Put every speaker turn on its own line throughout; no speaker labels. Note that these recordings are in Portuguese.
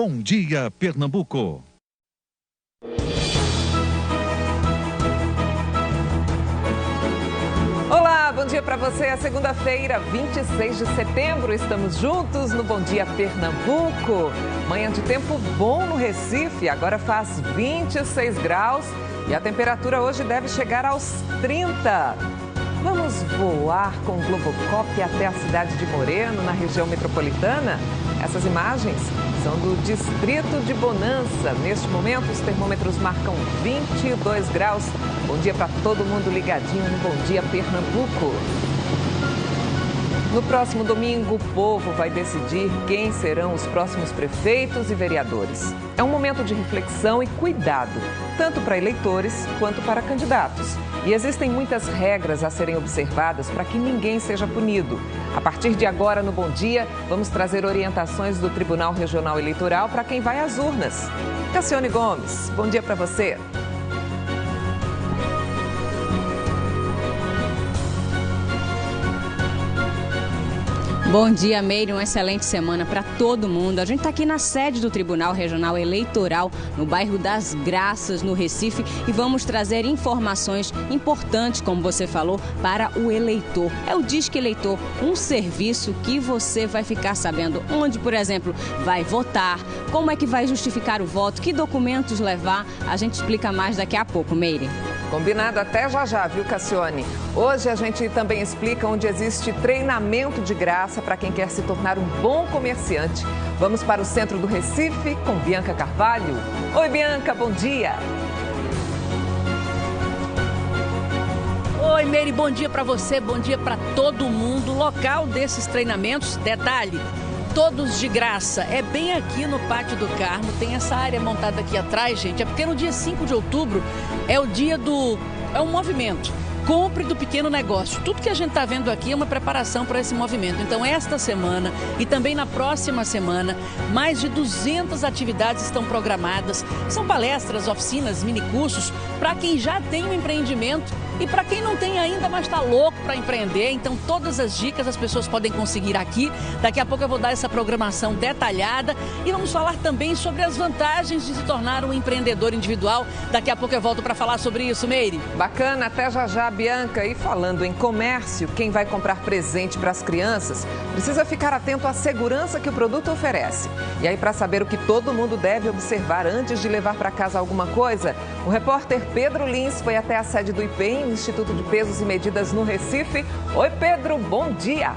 Bom Dia Pernambuco.
Olá, bom dia para você. É segunda-feira, 26 de setembro. Estamos juntos no Bom Dia Pernambuco. Manhã de tempo bom no Recife. Agora faz 26 graus e a temperatura hoje deve chegar aos 30. Vamos voar com o Globocop até a cidade de Moreno, na região metropolitana? Essas imagens são do distrito de Bonança. Neste momento, os termômetros marcam 22 graus. Bom dia para todo mundo ligadinho no Bom Dia Pernambuco. No próximo domingo, o povo vai decidir quem serão os próximos prefeitos e vereadores. É um momento de reflexão e cuidado, tanto para eleitores quanto para candidatos. E existem muitas regras a serem observadas para que ninguém seja punido. A partir de agora, no Bom Dia, vamos trazer orientações do Tribunal Regional Eleitoral para quem vai às urnas. Cassiane Gomes, bom dia para você.
Bom dia, Meire. Uma excelente semana para todo mundo. A gente está aqui na sede do Tribunal Regional Eleitoral, no bairro das Graças, no Recife, e vamos trazer informações importantes, como você falou, para o eleitor. É o Disque Eleitor, um serviço que você vai ficar sabendo onde, por exemplo, vai votar, como é que vai justificar o voto, que documentos levar. A gente explica mais daqui a pouco, Meire.
Combinado até já, viu, Cassiane? Hoje a gente também explica onde existe treinamento de graça para quem quer se tornar um bom comerciante. Vamos para o centro do Recife com Bianca Carvalho. Oi, Bianca, bom dia.
Oi, Meire, bom dia para você, bom dia para todo mundo. O local desses treinamentos, detalhe, todos de graça. É bem aqui no Pátio do Carmo, tem essa área montada aqui atrás, gente. É porque no dia 5 de outubro é o dia do... é um movimento. Compre do pequeno negócio. Tudo que a gente está vendo aqui é uma preparação para esse movimento. Então, esta semana e também na próxima semana, mais de 200 atividades estão programadas. São palestras, oficinas, minicursos para quem já tem um empreendimento e para quem não tem ainda, mas está louco para empreender. Então, todas as dicas as pessoas podem conseguir aqui. Daqui a pouco eu vou dar essa programação detalhada e vamos falar também sobre as vantagens de se tornar um empreendedor individual. Daqui a pouco eu volto para falar sobre isso, Meire.
Bacana, até já, Bianca. E falando em comércio, quem vai comprar presente para as crianças precisa ficar atento à segurança que o produto oferece. E aí, para saber o que todo mundo deve observar antes de levar para casa alguma coisa, o repórter Pedro Lins foi até a sede do IPEM, Instituto de Pesos e Medidas no Recife. Oi, Pedro, bom dia.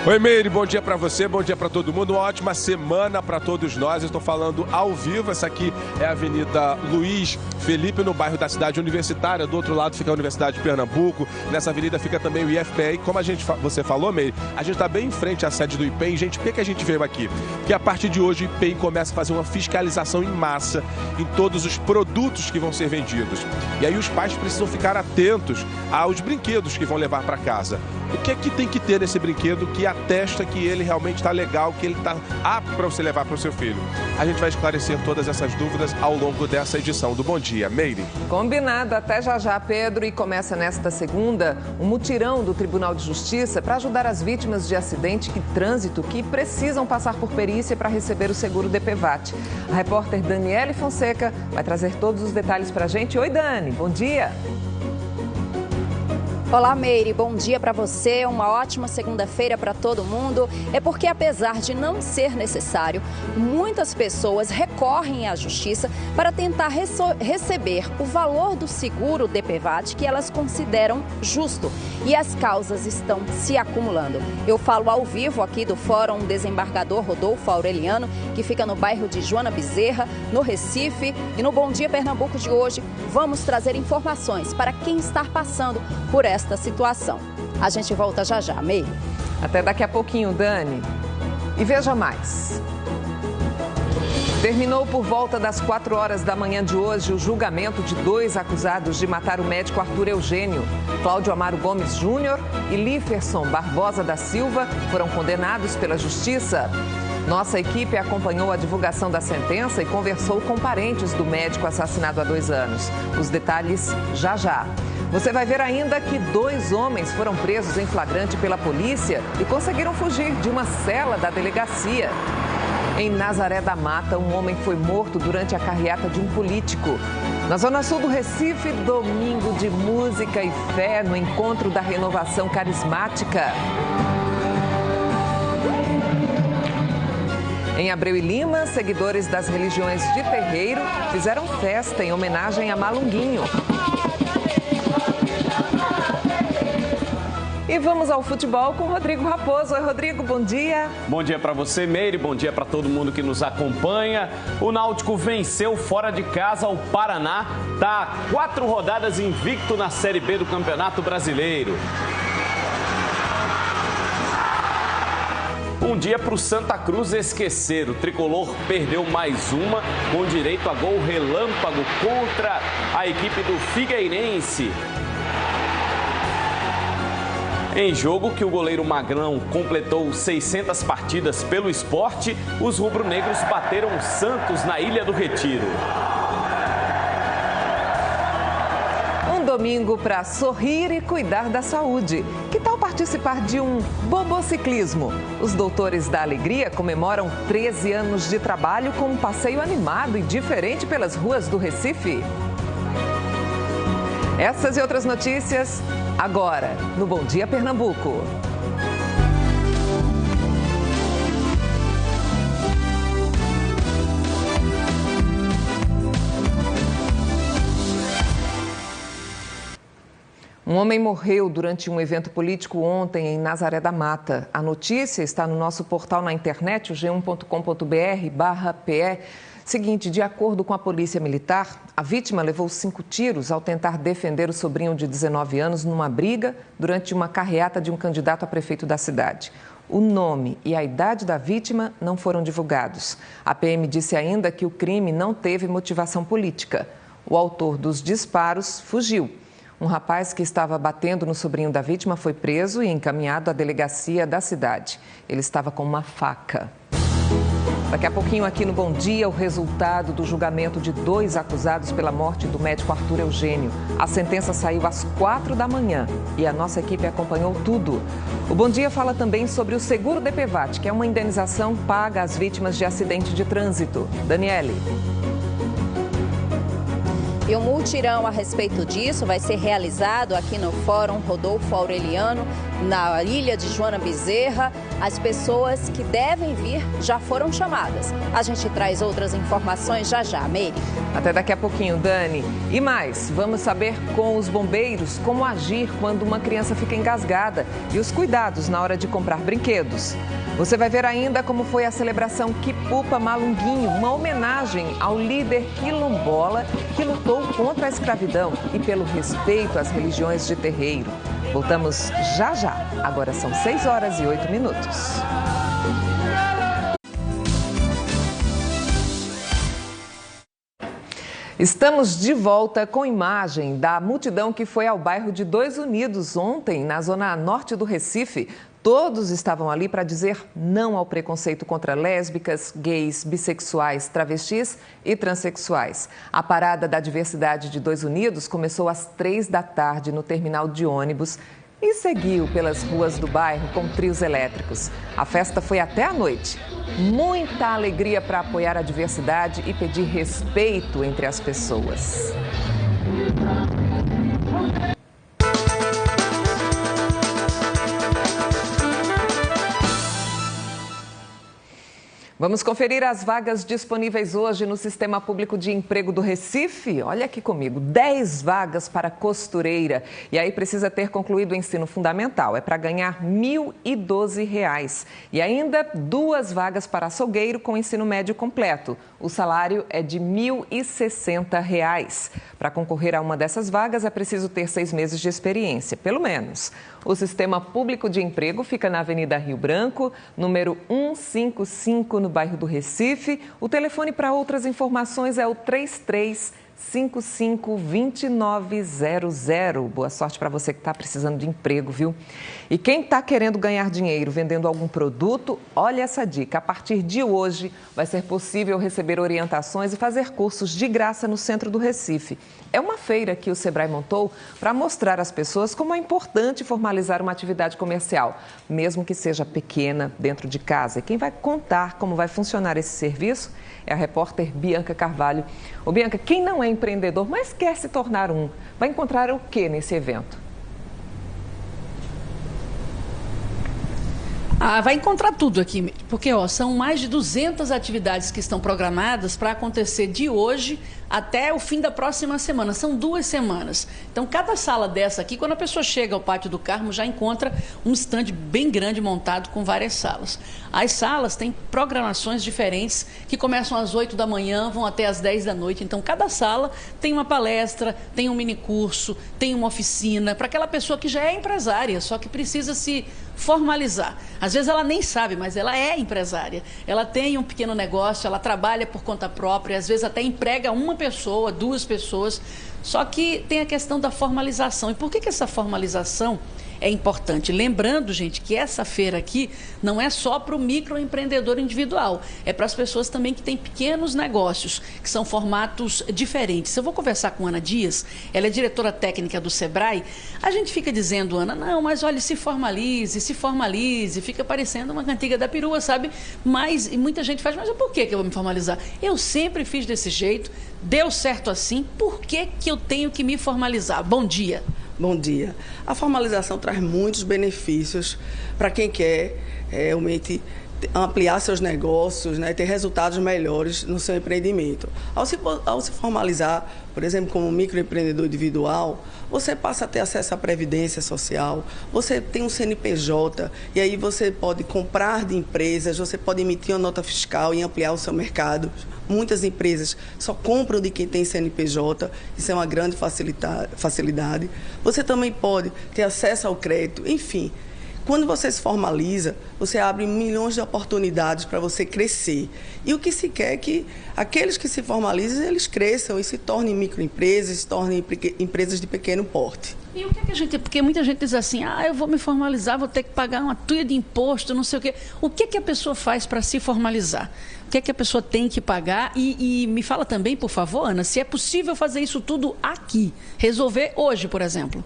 Oi, Meire, bom dia para você, bom dia para todo mundo, uma ótima semana para todos nós. Eu estou falando ao vivo, essa aqui é a Avenida Luiz Felipe, no bairro da Cidade Universitária. Do outro lado fica a Universidade de Pernambuco, nessa avenida fica também o IFPE. Como você falou, Meire, a gente está bem em frente à sede do IPEM. Gente, por que a gente veio aqui? Porque a partir de hoje o IPEM começa a fazer uma fiscalização em massa em todos os produtos que vão ser vendidos. E aí os pais precisam ficar atentos aos brinquedos que vão levar para casa. O que é que tem que ter nesse brinquedo que atesta que ele realmente está legal, que ele está apto para você levar para o seu filho? A gente vai esclarecer todas essas dúvidas ao longo dessa edição do Bom Dia, Meire.
Combinado, até já, Pedro. E começa nesta segunda um mutirão do Tribunal de Justiça para ajudar as vítimas de acidente e trânsito que precisam passar por perícia para receber o seguro DPVAT. A repórter Daniele Fonseca vai trazer todos os detalhes para a gente. Oi, Dani, bom dia.
Olá, Meire, bom dia para você, uma ótima segunda-feira para todo mundo. É porque, apesar de não ser necessário, muitas pessoas recorrem à justiça para tentar receber o valor do seguro DPVAT que elas consideram justo. E as causas estão se acumulando. Eu falo ao vivo aqui do Fórum Desembargador Rodolfo Aureliano, que fica no bairro de Joana Bezerra, no Recife. E no Bom Dia Pernambuco de hoje, vamos trazer informações para quem está passando por esta situação. A gente volta já, Meire.
Até daqui a pouquinho, Dani. E veja mais. Terminou por volta das 4 horas da manhã de hoje o julgamento de 2 acusados de matar o médico Arthur Eugênio. Cláudio Amaro Gomes Júnior e Líferson Barbosa da Silva foram condenados pela Justiça. Nossa equipe acompanhou a divulgação da sentença e conversou com parentes do médico assassinado há 2 anos. Os detalhes já já. Você vai ver ainda que 2 homens foram presos em flagrante pela polícia e conseguiram fugir de uma cela da delegacia. Em Nazaré da Mata, um homem foi morto durante a carreata de um político. Na zona sul do Recife, domingo de música e fé no encontro da Renovação Carismática. Em Abreu e Lima, seguidores das religiões de terreiro fizeram festa em homenagem a Malunguinho. E vamos ao futebol com Rodrigo Raposo. Oi, Rodrigo, bom dia.
Bom dia para você, Meire. Bom dia para todo mundo que nos acompanha. O Náutico venceu fora de casa o Paraná. Está 4 rodadas invicto na Série B do Campeonato Brasileiro. Um dia para o Santa Cruz esquecer. O tricolor perdeu mais uma com direito a gol relâmpago contra a equipe do Figueirense. Em jogo que o goleiro Magrão completou 600 partidas pelo Sport, os rubro-negros bateram o Santos na Ilha do Retiro.
Um domingo para sorrir e cuidar da saúde. Que tal participar de um bobociclismo? Os doutores da alegria comemoram 13 anos de trabalho com um passeio animado e diferente pelas ruas do Recife. Essas e outras notícias agora no Bom Dia Pernambuco. Um homem morreu durante um evento político ontem em Nazaré da Mata. A notícia está no nosso portal na internet, o g1.com.br/pe. Seguinte, de acordo com a Polícia Militar, a vítima levou 5 tiros ao tentar defender o sobrinho de 19 anos numa briga durante uma carreata de um candidato a prefeito da cidade. O nome e a idade da vítima não foram divulgados. A PM disse ainda que o crime não teve motivação política. O autor dos disparos fugiu. Um rapaz que estava batendo no sobrinho da vítima foi preso e encaminhado à delegacia da cidade. Ele estava com uma faca. Daqui a pouquinho aqui no Bom Dia, o resultado do julgamento de 2 acusados pela morte do médico Arthur Eugênio. A sentença saiu às 4 da manhã e a nossa equipe acompanhou tudo. O Bom Dia fala também sobre o seguro DPVAT, que é uma indenização paga às vítimas de acidente de trânsito. Daniele.
E um multirão a respeito disso vai ser realizado aqui no Fórum Rodolfo Aureliano, na ilha de Joana Bezerra. As pessoas que devem vir já foram chamadas. A gente traz outras informações já, Meire.
Até daqui a pouquinho, Dani. E mais, vamos saber com os bombeiros como agir quando uma criança fica engasgada e os cuidados na hora de comprar brinquedos. Você vai ver ainda como foi a celebração Quipupa Malunguinho, uma homenagem ao líder quilombola que lutou contra a escravidão e pelo respeito às religiões de terreiro. Voltamos já já. Agora são 6h08. Estamos de volta com imagem da multidão que foi ao bairro de Dois Unidos ontem, na zona norte do Recife. Todos estavam ali para dizer não ao preconceito contra lésbicas, gays, bissexuais, travestis e transexuais. A parada da diversidade de Dois Unidos começou às 3 da tarde no terminal de ônibus e seguiu pelas ruas do bairro com trios elétricos. A festa foi até à noite. Muita alegria para apoiar a diversidade e pedir respeito entre as pessoas. Vamos conferir as vagas disponíveis hoje no Sistema Público de Emprego do Recife. Olha aqui comigo, 10 vagas para costureira. E aí precisa ter concluído o ensino fundamental. É para ganhar R$ 1.012. E ainda 2 vagas para açougueiro com ensino médio completo. O salário é de R$ 1.060. Para concorrer a uma dessas vagas é preciso ter 6 meses de experiência, pelo menos. O Sistema Público de Emprego fica na Avenida Rio Branco, número 155, no bairro do Recife. O telefone para outras informações é o 33 552900. Boa sorte para você que está precisando de emprego, viu? E quem está querendo ganhar dinheiro vendendo algum produto, olha essa dica. A partir de hoje vai ser possível receber orientações e fazer cursos de graça no centro do Recife. É uma feira que o Sebrae montou para mostrar às pessoas como é importante formalizar uma atividade comercial, mesmo que seja pequena, dentro de casa. E quem vai contar como vai funcionar esse serviço é a repórter Bianca Carvalho. Ô, Bianca, quem não é empreendedor, mas quer se tornar um, vai encontrar o que nesse evento?
Vai encontrar tudo aqui, porque são mais de 200 atividades que estão programadas para acontecer de hoje até o fim da próxima semana. São 2 semanas. Então, cada sala dessa aqui, quando a pessoa chega ao Pátio do Carmo, já encontra um stand bem grande montado com várias salas. As salas têm programações diferentes que começam às 8 da manhã, vão até às 10 da noite. Então, cada sala tem uma palestra, tem um minicurso, tem uma oficina para aquela pessoa que já é empresária, só que precisa se formalizar. Às vezes ela nem sabe, mas ela é empresária. Ela tem um pequeno negócio, ela trabalha por conta própria, às vezes até emprega uma pessoa, 2 pessoas. Só que tem a questão da formalização. E por que essa formalização é importante? Lembrando, gente, que essa feira aqui não é só para o microempreendedor individual, é para as pessoas também que têm pequenos negócios, que são formatos diferentes. Eu vou conversar com Ana Dias, ela é diretora técnica do Sebrae. A gente fica dizendo, Ana, não, mas olha, se formalize, fica parecendo uma cantiga da perua, sabe? Mas e muita gente faz, mas por que eu vou me formalizar? Eu sempre fiz desse jeito, deu certo assim, por que eu tenho que me formalizar? Bom dia.
Bom dia. A formalização traz muitos benefícios para quem quer realmente ampliar seus negócios, né, ter resultados melhores no seu empreendimento. Ao se formalizar, por exemplo, como microempreendedor individual, você passa a ter acesso à Previdência Social, você tem um CNPJ, e aí você pode comprar de empresas, você pode emitir uma nota fiscal e ampliar o seu mercado. Muitas empresas só compram de quem tem CNPJ, isso é uma grande facilidade. Você também pode ter acesso ao crédito, enfim. Quando você se formaliza, você abre milhões de oportunidades para você crescer. E o que se quer é que aqueles que se formalizam, eles cresçam e se tornem microempresas, se tornem empresas de pequeno porte.
E o que é que a gente... Porque muita gente diz assim, eu vou me formalizar, vou ter que pagar uma tuia de imposto, não sei o quê. O que é que a pessoa faz para se formalizar? O que é que a pessoa tem que pagar? E me fala também, por favor, Ana, se é possível fazer isso tudo aqui, resolver hoje, por exemplo.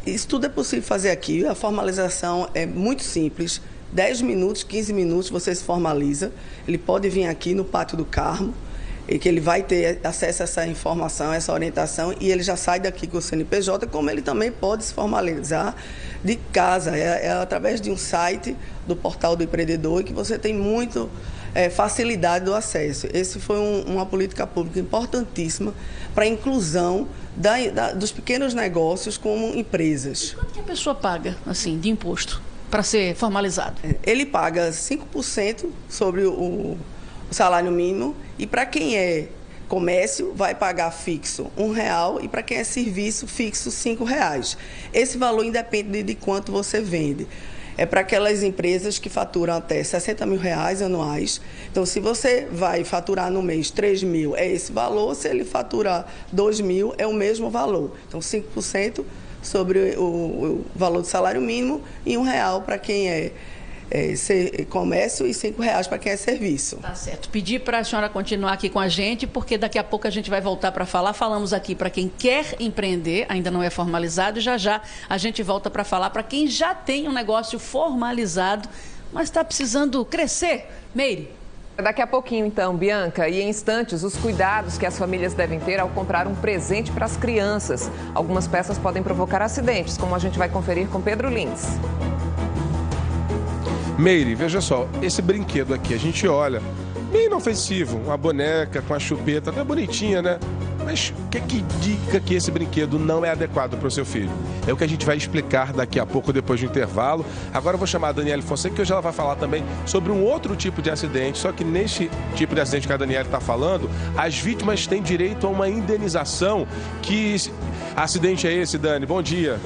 Isso tudo é possível fazer aqui. A formalização é muito simples. 10 minutos, 15 minutos você se formaliza. Ele pode vir aqui no Pátio do Carmo, e que ele vai ter acesso a essa informação, essa orientação, e ele já sai daqui com o CNPJ, como ele também pode se formalizar de casa. É através de um site do Portal do Empreendedor que você tem muito facilidade do acesso. Esse foi uma política pública importantíssima para a inclusão dos pequenos negócios como empresas.
E quanto que a pessoa paga, assim, de imposto para ser formalizado?
Ele paga 5% sobre o salário mínimo, e para quem é comércio vai pagar fixo R$1, e para quem é serviço fixo R$5. Esse valor independe de quanto você vende. É para aquelas empresas que faturam até R$60 mil anuais. Então, se você vai faturar no mês 3 mil, é esse valor. Se ele faturar 2 mil, é o mesmo valor. Então, 5% sobre o valor do salário mínimo e R$1 para quem é comércio e R$5 para quem é serviço.
Tá certo. Pedir para a senhora continuar aqui com a gente, porque daqui a pouco a gente vai voltar para falar. Falamos aqui para quem quer empreender, ainda não é formalizado, e já a gente volta para falar para quem já tem um negócio formalizado, mas está precisando crescer. Meire.
Daqui a pouquinho, então, Bianca, e em instantes, os cuidados que as famílias devem ter ao comprar um presente para as crianças. Algumas peças podem provocar acidentes, como a gente vai conferir com Pedro Lins.
Meire, veja só, esse brinquedo aqui, a gente olha, meio inofensivo, uma boneca com a chupeta, até bonitinha, né? Mas que dica que esse brinquedo não é adequado para o seu filho? É o que a gente vai explicar daqui a pouco, depois do intervalo. Agora eu vou chamar a Daniele Fonseca, que hoje ela vai falar também sobre um outro tipo de acidente, só que neste tipo de acidente que a Daniele está falando, as vítimas têm direito a uma indenização. Que acidente é esse, Dani? Bom dia.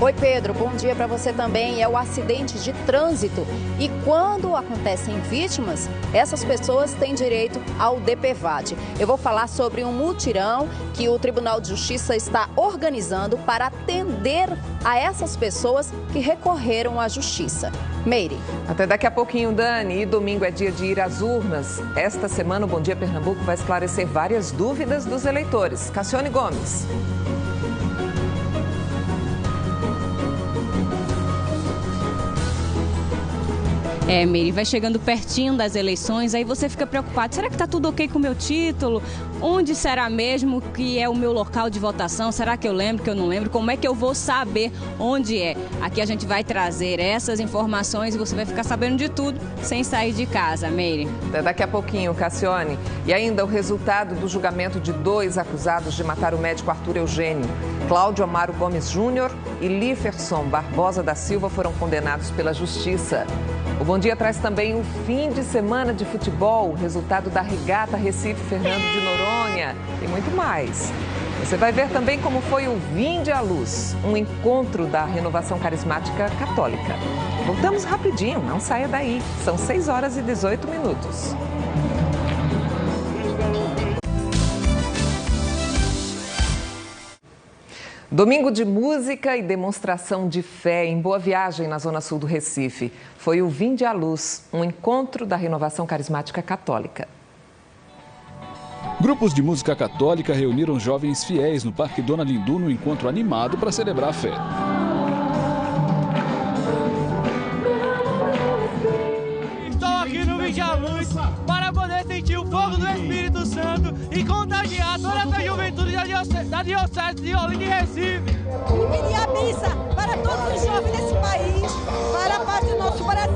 Oi, Pedro, bom dia para você também. É o acidente de trânsito. E quando acontecem vítimas, essas pessoas têm direito ao DPVAT. Eu vou falar sobre um mutirão que o Tribunal de Justiça está organizando para atender a essas pessoas que recorreram à Justiça. Meire.
Até daqui a pouquinho, Dani. E domingo é dia de ir às urnas. Esta semana o Bom Dia Pernambuco vai esclarecer várias dúvidas dos eleitores. Cassiane Gomes.
Meire, vai chegando pertinho das eleições, aí você fica preocupado. Será que está tudo ok com o meu título? Onde será mesmo que é o meu local de votação? Será que eu lembro, que eu não lembro? Como é que eu vou saber onde é? Aqui a gente vai trazer essas informações e você vai ficar sabendo de tudo sem sair de casa, Meire.
Até daqui a pouquinho, Cassiane. E ainda o resultado do julgamento de 2 acusados de matar o médico Arthur Eugênio. Cláudio Amaro Gomes Júnior e Líferson Barbosa da Silva foram condenados pela Justiça. O Bom Dia traz também o fim de semana de futebol, o resultado da regata Recife Fernando de Noronha e muito mais. Você vai ver também como foi o Vinde à Luz, um encontro da Renovação Carismática Católica. Voltamos rapidinho, não saia daí. São 6h18. Domingo de música e demonstração de fé em Boa Viagem, na zona sul do Recife. Foi o Vinde à Luz, um encontro da Renovação Carismática Católica.
Grupos de música católica reuniram jovens fiéis no Parque Dona Lindu no encontro animado para celebrar a fé.
Estou aqui no Vinde à Luz para poder sentir o fogo do Espírito Santo e contagiar toda essa juventude da Diocese de Olinda e Recife.
E pedir a missa para todos os jovens desse país, para a paz do nosso Brasil.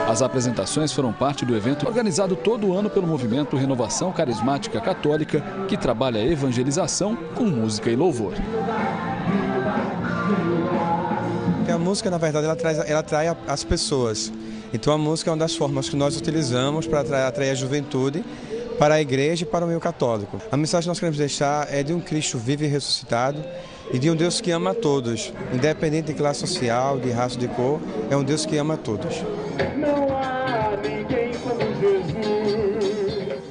As apresentações foram parte do evento organizado todo ano pelo movimento Renovação Carismática Católica, que trabalha a evangelização com música e louvor.
A música, na verdade, ela atrai as pessoas. Então a música é uma das formas que nós utilizamos para atrair a juventude para a igreja e para o meio católico. A mensagem que nós queremos deixar é de um Cristo vivo e ressuscitado e de um Deus que ama a todos, independente de classe social, de raça, de cor, é um Deus que ama a todos.
Não há ninguém como Jesus.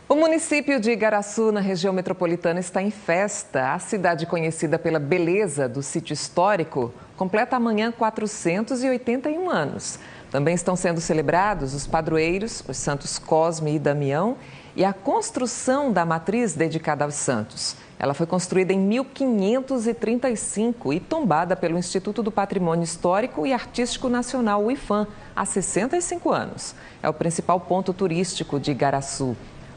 O município de Igaraçu, na região metropolitana, está em festa. A cidade, conhecida pela beleza do sítio histórico, completa amanhã 481 anos. Também estão sendo celebrados os padroeiros, os santos Cosme e Damião, e a construção da matriz dedicada aos santos. Ela foi construída em 1535 e tombada pelo Instituto do Patrimônio Histórico e Artístico Nacional, o IPHAN, há 65 anos. É o principal ponto turístico de Igaraçu.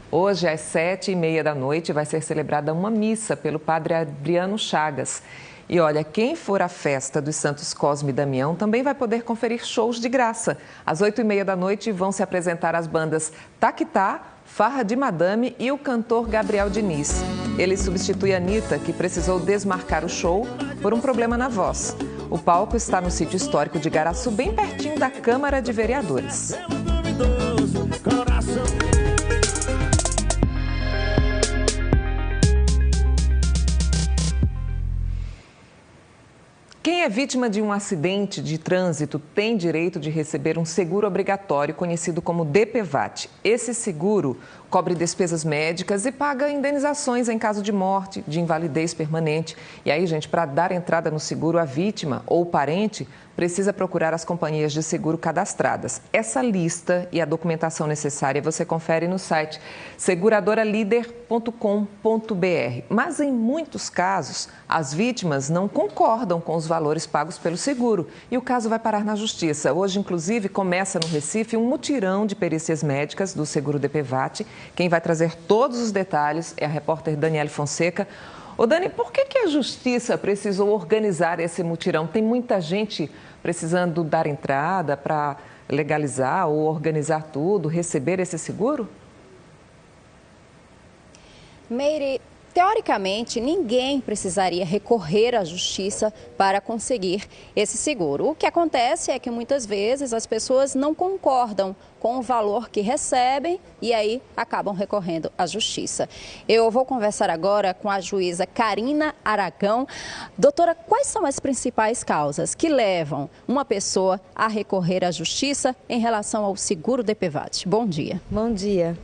Hoje, às 19h30 vai ser celebrada uma missa pelo padre Adriano Chagas. E olha, quem for à festa dos Santos Cosme e Damião também vai poder conferir shows de graça. Às 20h30 vão se apresentar as bandas Taquitá, Farra de Madame e o cantor Gabriel Diniz. Ele substitui a Anitta, que precisou desmarcar o show por um problema na voz. O palco está no sítio histórico de Igaraçu, bem pertinho da Câmara de Vereadores. Quem é vítima de um acidente de trânsito tem direito de receber um seguro obrigatório conhecido como DPVAT. Esse seguro cobre despesas médicas e paga indenizações em caso de morte, de invalidez permanente. E aí, gente, para dar entrada no seguro, a vítima ou o parente precisa procurar as companhias de seguro cadastradas. Essa lista e a documentação necessária você confere no site seguradoralider.com.br. Mas em muitos casos, as vítimas não concordam com os valores pagos pelo seguro e o caso vai parar na justiça. Hoje, inclusive, começa no Recife um mutirão de perícias médicas do seguro DPVAT. Quem vai trazer todos os detalhes é a repórter Daniele Fonseca. Ô Dani, por que a Justiça precisou organizar esse mutirão? Tem muita gente precisando dar entrada para legalizar ou organizar tudo, receber esse seguro?
Meire, Teoricamente, ninguém precisaria recorrer à justiça para conseguir esse seguro. O que acontece é que muitas vezes as pessoas não concordam com o valor que recebem e aí acabam recorrendo à justiça. Eu vou conversar agora com a juíza Karina Aragão. Doutora, quais são as principais causas que levam uma pessoa a recorrer à justiça em relação ao seguro DPVAT? Bom dia.
Bom dia.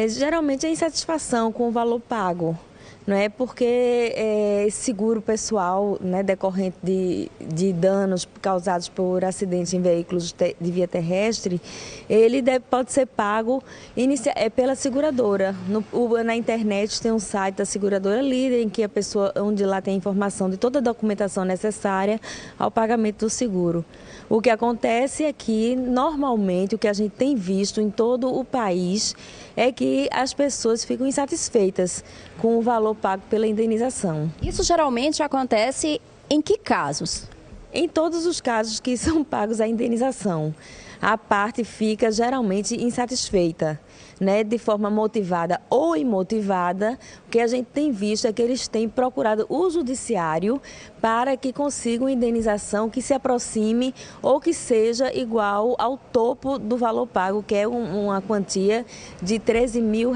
Geralmente é insatisfação com o valor pago. Não é porque esse seguro pessoal, né, decorrente de danos causados por acidentes em veículos de via terrestre, ele pode ser pago pela seguradora. Na internet tem um site da seguradora Líder, em que onde lá tem a informação de toda a documentação necessária ao pagamento do seguro. O que acontece é que, normalmente, o que a gente tem visto em todo o país é que as pessoas ficam insatisfeitas com o valor pago pela indenização.
Isso geralmente acontece em que casos?
Em todos os casos que são pagos a indenização. A parte fica geralmente insatisfeita, né, de forma motivada ou imotivada. O que a gente tem visto é que eles têm procurado o judiciário para que consigam indenização que se aproxime ou que seja igual ao topo do valor pago, que é uma quantia de R$13 mil,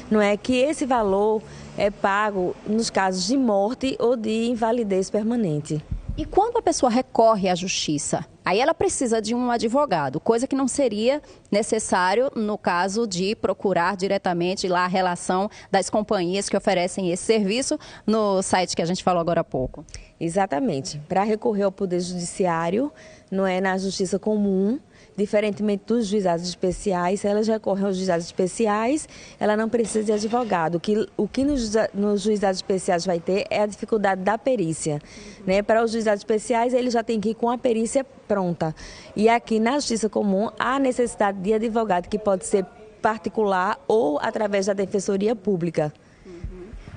não é? Que esse valor é pago nos casos de morte ou de invalidez permanente.
E quando a pessoa recorre à justiça, aí ela precisa de um advogado, coisa que não seria necessário no caso de procurar diretamente lá a relação das companhias que oferecem esse serviço no site que a gente falou agora há pouco.
Exatamente. Para recorrer ao Poder Judiciário, não é na Justiça Comum, diferentemente dos juizados especiais, se elas recorrem aos juizados especiais, ela não precisa de advogado. O que nos juizados especiais vai ter é a dificuldade da perícia, né? Para os juizados especiais, ele já tem que ir com a perícia pronta. E aqui na Justiça Comum, há necessidade de advogado, que pode ser particular ou através da Defensoria Pública.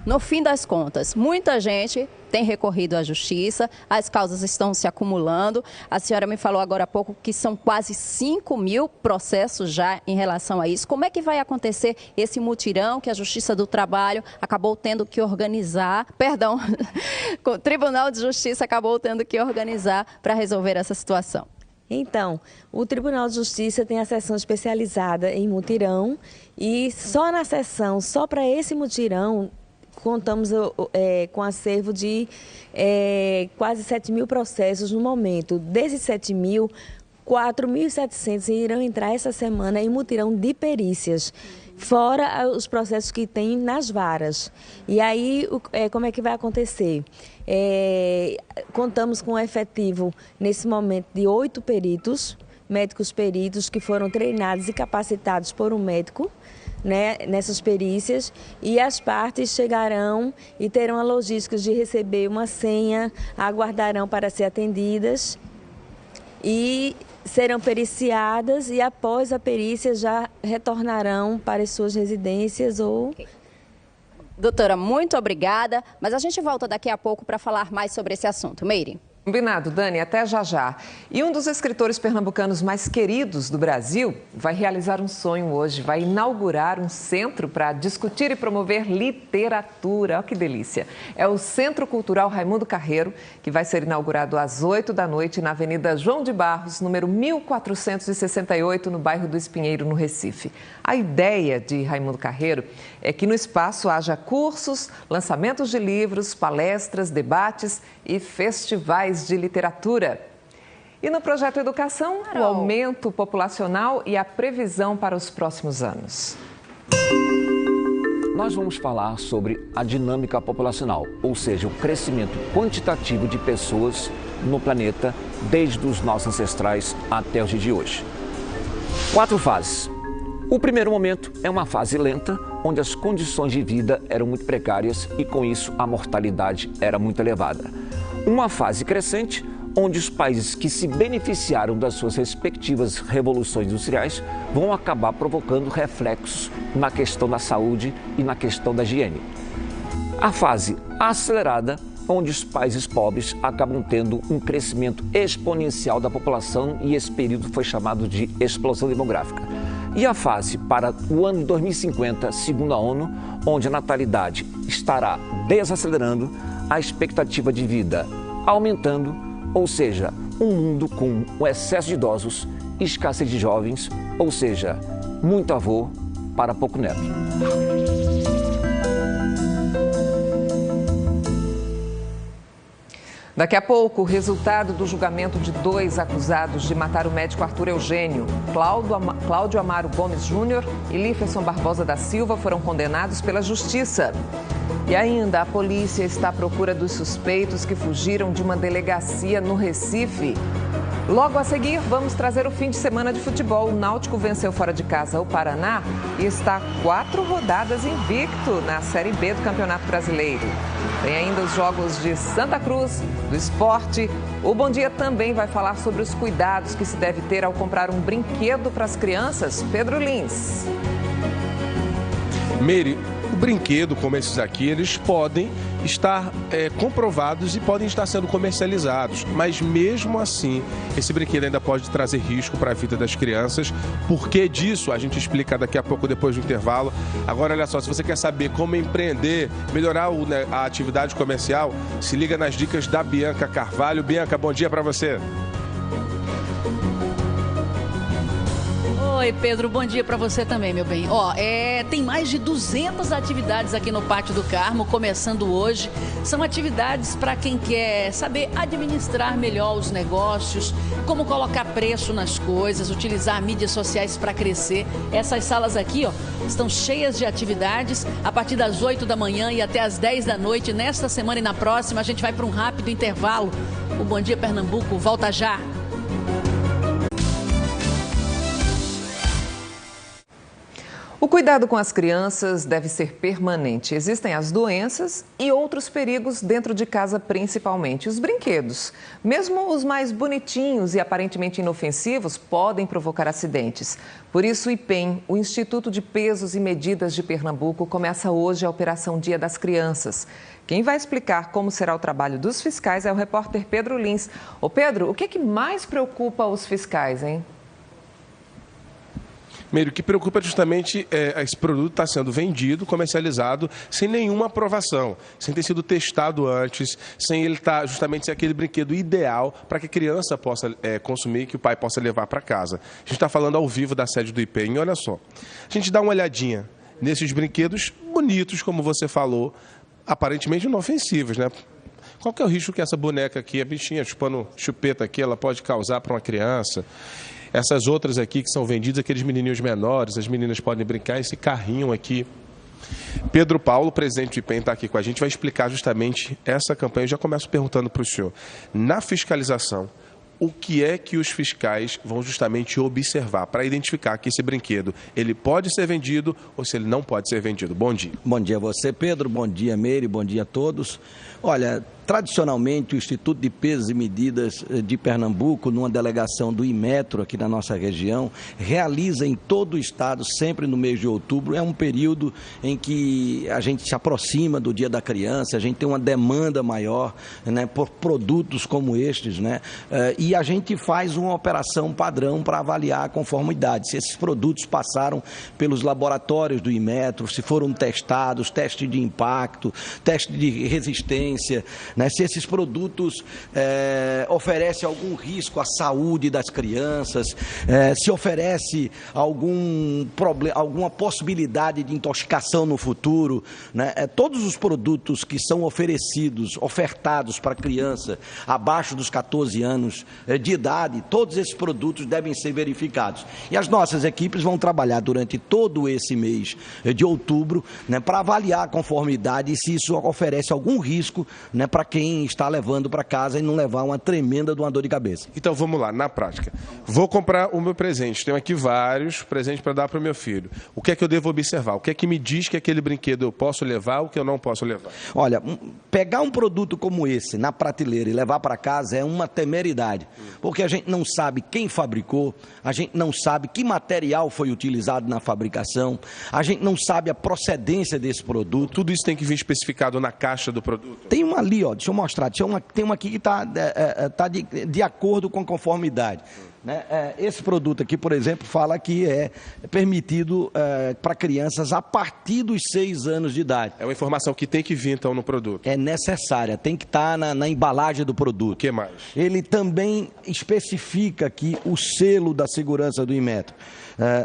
No fim das contas, muita gente tem recorrido à justiça, as causas estão se acumulando. A senhora me falou agora há pouco que são quase 5 mil processos já em relação a isso. Como é que vai acontecer esse mutirão que a Justiça do Trabalho acabou tendo que organizar, o Tribunal de Justiça acabou tendo que organizar para resolver essa situação?
Então, o Tribunal de Justiça tem a seção especializada em mutirão e só na seção, só para esse mutirão, contamos com acervo de quase 7 mil processos no momento. Desses 7 mil, 4.700 irão entrar essa semana em mutirão de perícias, fora os processos que tem nas varas. E aí, como é que vai acontecer? Contamos com um efetivo, nesse momento, de 8 peritos, médicos peritos, que foram treinados e capacitados por um médico, né, nessas perícias, e as partes chegarão e terão a logística de receber uma senha, aguardarão para ser atendidas e serão periciadas, e após a perícia já retornarão para as suas residências ou...
Doutora, muito obrigada, mas a gente volta daqui a pouco para falar mais sobre esse assunto. Meire.
Combinado, Dani, até já já. E um dos escritores pernambucanos mais queridos do Brasil vai realizar um sonho hoje, vai inaugurar um centro para discutir e promover literatura. Olha que delícia. É o Centro Cultural Raimundo Carreiro, que vai ser inaugurado às 8 da noite na Avenida João de Barros, número 1468, no bairro do Espinheiro, no Recife. A ideia de Raimundo Carreiro é que no espaço haja cursos, lançamentos de livros, palestras, debates e festivais de literatura. E no projeto Educação, o aumento populacional e a previsão para os próximos anos.
Nós vamos falar sobre a dinâmica populacional, ou seja, o crescimento quantitativo de pessoas no planeta desde os nossos ancestrais até os dias de hoje. 4 fases. O primeiro momento é uma fase lenta, onde as condições de vida eram muito precárias e, com isso, a mortalidade era muito elevada. Uma fase crescente, onde os países que se beneficiaram das suas respectivas revoluções industriais vão acabar provocando reflexos na questão da saúde e na questão da higiene. A fase acelerada, onde os países pobres acabam tendo um crescimento exponencial da população, e esse período foi chamado de explosão demográfica. E a fase para o ano 2050, segundo a ONU, onde a natalidade estará desacelerando, a expectativa de vida aumentando, ou seja, um mundo com o excesso de idosos, escassez de jovens, ou seja, muito avô para pouco neto.
Daqui a pouco, o resultado do julgamento de 2 acusados de matar o médico Arthur Eugênio. Cláudio Amaro Gomes Júnior e Líferson Barbosa da Silva foram condenados pela Justiça. E ainda, a polícia está à procura dos suspeitos que fugiram de uma delegacia no Recife. Logo a seguir, vamos trazer o fim de semana de futebol. O Náutico venceu fora de casa o Paraná e está 4 rodadas invicto na Série B do Campeonato Brasileiro. Tem ainda os jogos de Santa Cruz, do Esporte. O Bom Dia também vai falar sobre os cuidados que se deve ter ao comprar um brinquedo para as crianças. Pedro Lins.
Meire, o brinquedo como esses aqui, eles podem estar comprovados e podem estar sendo comercializados, mas mesmo assim, esse brinquedo ainda pode trazer risco para a vida das crianças. Por que disso? A gente explica daqui a pouco, depois do intervalo. Agora, olha só, se você quer saber como empreender, melhorar a atividade comercial, se liga nas dicas da Bianca Carvalho. Bianca, bom dia para você.
Oi, Pedro, bom dia para você também, meu bem. Tem mais de 200 atividades aqui no Pátio do Carmo, começando hoje. São atividades para quem quer saber administrar melhor os negócios, como colocar preço nas coisas, utilizar mídias sociais para crescer. Essas salas aqui, estão cheias de atividades a partir das 8 da manhã e até as 10 da noite. Nesta semana e na próxima, a gente vai para um rápido intervalo. O Bom Dia Pernambuco volta já.
O cuidado com as crianças deve ser permanente. Existem as doenças e outros perigos dentro de casa, principalmente os brinquedos. Mesmo os mais bonitinhos e aparentemente inofensivos podem provocar acidentes. Por isso, o IPEM, o Instituto de Pesos e Medidas de Pernambuco, começa hoje a Operação Dia das Crianças. Quem vai explicar como será o trabalho dos fiscais é o repórter Pedro Lins. Ô Pedro, o que mais preocupa os fiscais, hein?
Meire, o que preocupa justamente esse produto estar sendo vendido, comercializado, sem nenhuma aprovação, sem ter sido testado antes, sem ele estar justamente ser aquele brinquedo ideal para que a criança possa consumir e que o pai possa levar para casa. A gente está falando ao vivo da sede do IPEM. Olha só, a gente dá uma olhadinha nesses brinquedos bonitos, como você falou, aparentemente inofensivos, né? Qual que é o risco que essa boneca aqui, a bichinha chupando chupeta aqui, ela pode causar para uma criança? Essas outras aqui que são vendidas, aqueles menininhos menores, as meninas podem brincar, esse carrinho aqui. Pedro Paulo, presidente do IPEM, está aqui com a gente, vai explicar justamente essa campanha. Eu já começo perguntando para o senhor, na fiscalização, o que é que os fiscais vão justamente observar para identificar que esse brinquedo ele pode ser vendido ou se ele não pode ser vendido? Bom dia.
Bom dia a você, Pedro. Bom dia, Meire. Bom dia a todos. Olha, tradicionalmente o Instituto de Pesos e Medidas de Pernambuco, numa delegação do Inmetro aqui na nossa região, realiza em todo o estado, sempre no mês de outubro. É um período em que a gente se aproxima do Dia da Criança, a gente tem uma demanda maior, né, por produtos como estes, né? E a gente faz uma operação padrão para avaliar a conformidade, se esses produtos passaram pelos laboratórios do Inmetro, se foram testados, teste de impacto, teste de resistência, né, se esses produtos oferecem algum risco à saúde das crianças, se oferece alguma possibilidade de intoxicação no futuro, né? Todos os produtos que são ofertados para criança abaixo dos 14 anos de idade, todos esses produtos devem ser verificados. E as nossas equipes vão trabalhar durante todo esse mês de outubro, né, para avaliar a conformidade e se isso oferece algum risco, né, para quem está levando para casa e não levar uma tremenda dor de cabeça.
Então vamos lá, na prática. Vou comprar o meu presente. Tenho aqui vários presentes para dar para o meu filho. O que é que eu devo observar? O que é que me diz que aquele brinquedo eu posso levar ou que eu não posso levar?
Olha, pegar um produto como esse na prateleira e levar para casa é uma temeridade, porque a gente não sabe quem fabricou, a gente não sabe que material foi utilizado na fabricação, a gente não sabe a procedência desse produto.
Tudo isso tem que vir especificado na caixa do produto?
Tem uma ali, ó, deixa eu mostrar, tem uma aqui que está de acordo com a conformidade. né? Esse produto aqui, por exemplo, fala que é permitido para crianças a partir dos 6 anos de idade.
É uma informação que tem que vir, então, no produto.
É necessária, tem que estar na embalagem do produto.
O que mais?
Ele também especifica aqui o selo da segurança do Inmetro.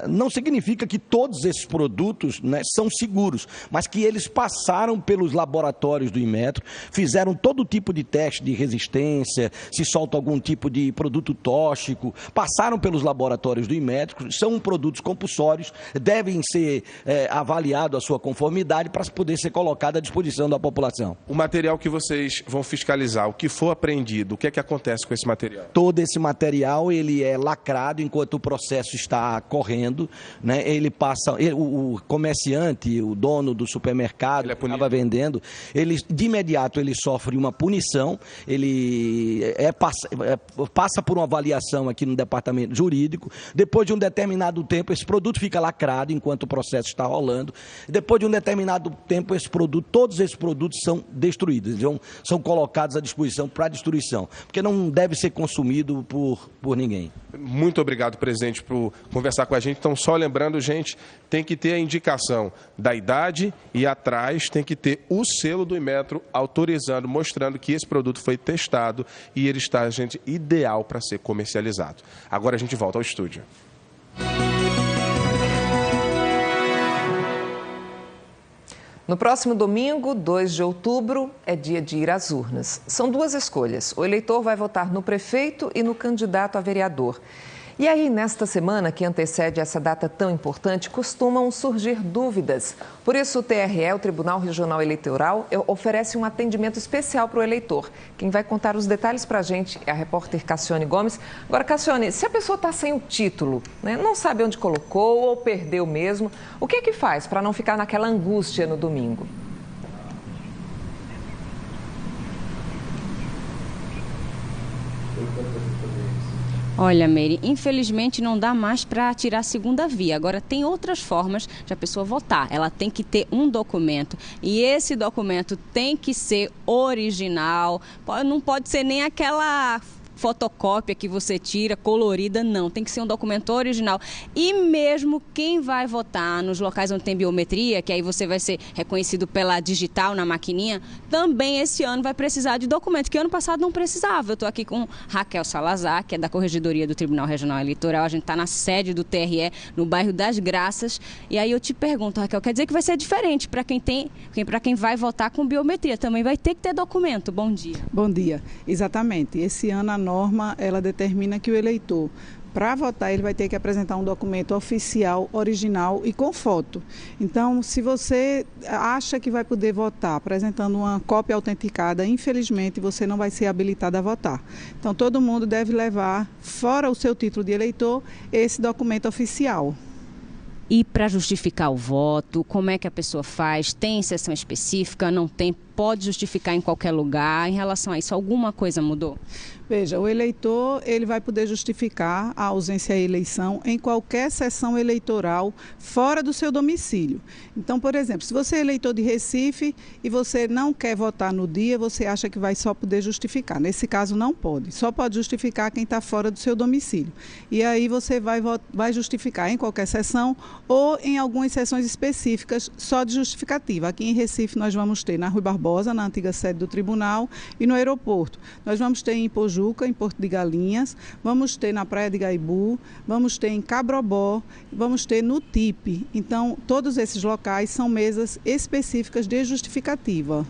Não significa que todos esses produtos, né, são seguros, mas que eles passaram pelos laboratórios do Inmetro, fizeram todo tipo de teste de resistência, se solta algum tipo de produto tóxico, passaram pelos laboratórios do Inmetro, são produtos compulsórios, devem ser avaliados a sua conformidade para poder ser colocado à disposição da população.
O material que vocês vão fiscalizar, o que for apreendido, o que é que acontece com esse material?
Todo esse material ele é lacrado enquanto o processo está correndo, né? Ele passa, o comerciante, o dono do supermercado que estava vendendo, ele de imediato ele sofre uma punição, ele passa por uma avaliação aqui no departamento jurídico. Depois de um determinado tempo esse produto fica lacrado enquanto o processo está rolando. Depois de um determinado tempo todos esses produtos são destruídos, são colocados à disposição para destruição, porque não deve ser consumido por ninguém.
Muito obrigado, presidente, por conversar com a gente. Então, só lembrando, gente, tem que ter a indicação da idade e atrás tem que ter o selo do Inmetro autorizando, mostrando que esse produto foi testado e ele está, gente, ideal para ser comercializado. Agora a gente volta ao estúdio.
No próximo domingo, 2 de outubro, é dia de ir às urnas. São 2 escolhas. O eleitor vai votar no prefeito e no candidato a vereador. E aí, nesta semana que antecede essa data tão importante, costumam surgir dúvidas. Por isso, o TRE, o Tribunal Regional Eleitoral, oferece um atendimento especial para o eleitor. Quem vai contar os detalhes para a gente é a repórter Cassiane Gomes. Agora, Cassiane, se a pessoa está sem o título, né, não sabe onde colocou ou perdeu mesmo, o que é que faz para não ficar naquela angústia no domingo?
Olha, Meire, infelizmente não dá mais para tirar a segunda via. Agora, tem outras formas de a pessoa votar. Ela tem que ter um documento e esse documento tem que ser original. Não pode ser nem aquela fotocópia que você tira, colorida, não. Tem que ser um documento original. E mesmo quem vai votar nos locais onde tem biometria, que aí você vai ser reconhecido pela digital na maquininha, também esse ano vai precisar de documento, que ano passado não precisava. Eu estou aqui com Raquel Salazar, que é da Corregedoria do Tribunal Regional Eleitoral. A gente está na sede do TRE, no bairro das Graças. E aí eu te pergunto, Raquel, quer dizer que vai ser diferente para quem vai votar com biometria? Também vai ter que ter documento. Bom dia.
Bom dia. Exatamente. Esse ano a norma, ela determina que o eleitor, para votar, ele vai ter que apresentar um documento oficial, original e com foto. Então, se você acha que vai poder votar apresentando uma cópia autenticada, infelizmente, você não vai ser habilitado a votar. Então, todo mundo deve levar, fora o seu título de eleitor, esse documento oficial.
E para justificar o voto, como é que a pessoa faz? Tem sessão específica? Não tem? Pode justificar em qualquer lugar? Em relação a isso, alguma coisa mudou?
Veja, o eleitor ele vai poder justificar a ausência à eleição em qualquer sessão eleitoral fora do seu domicílio. Então, por exemplo, se você é eleitor de Recife e você não quer votar no dia, você acha que vai só poder justificar. Nesse caso, não pode. Só pode justificar quem está fora do seu domicílio. E aí você vai justificar em qualquer sessão ou em algumas sessões específicas só de justificativa. Aqui em Recife nós vamos ter na Rui Barbosa, na antiga sede do tribunal, e no aeroporto. Nós vamos ter em Pojuca, em Porto de Galinhas, vamos ter na Praia de Gaibu, vamos ter em Cabrobó, vamos ter no TIP. Então, todos esses locais são mesas específicas de justificativa.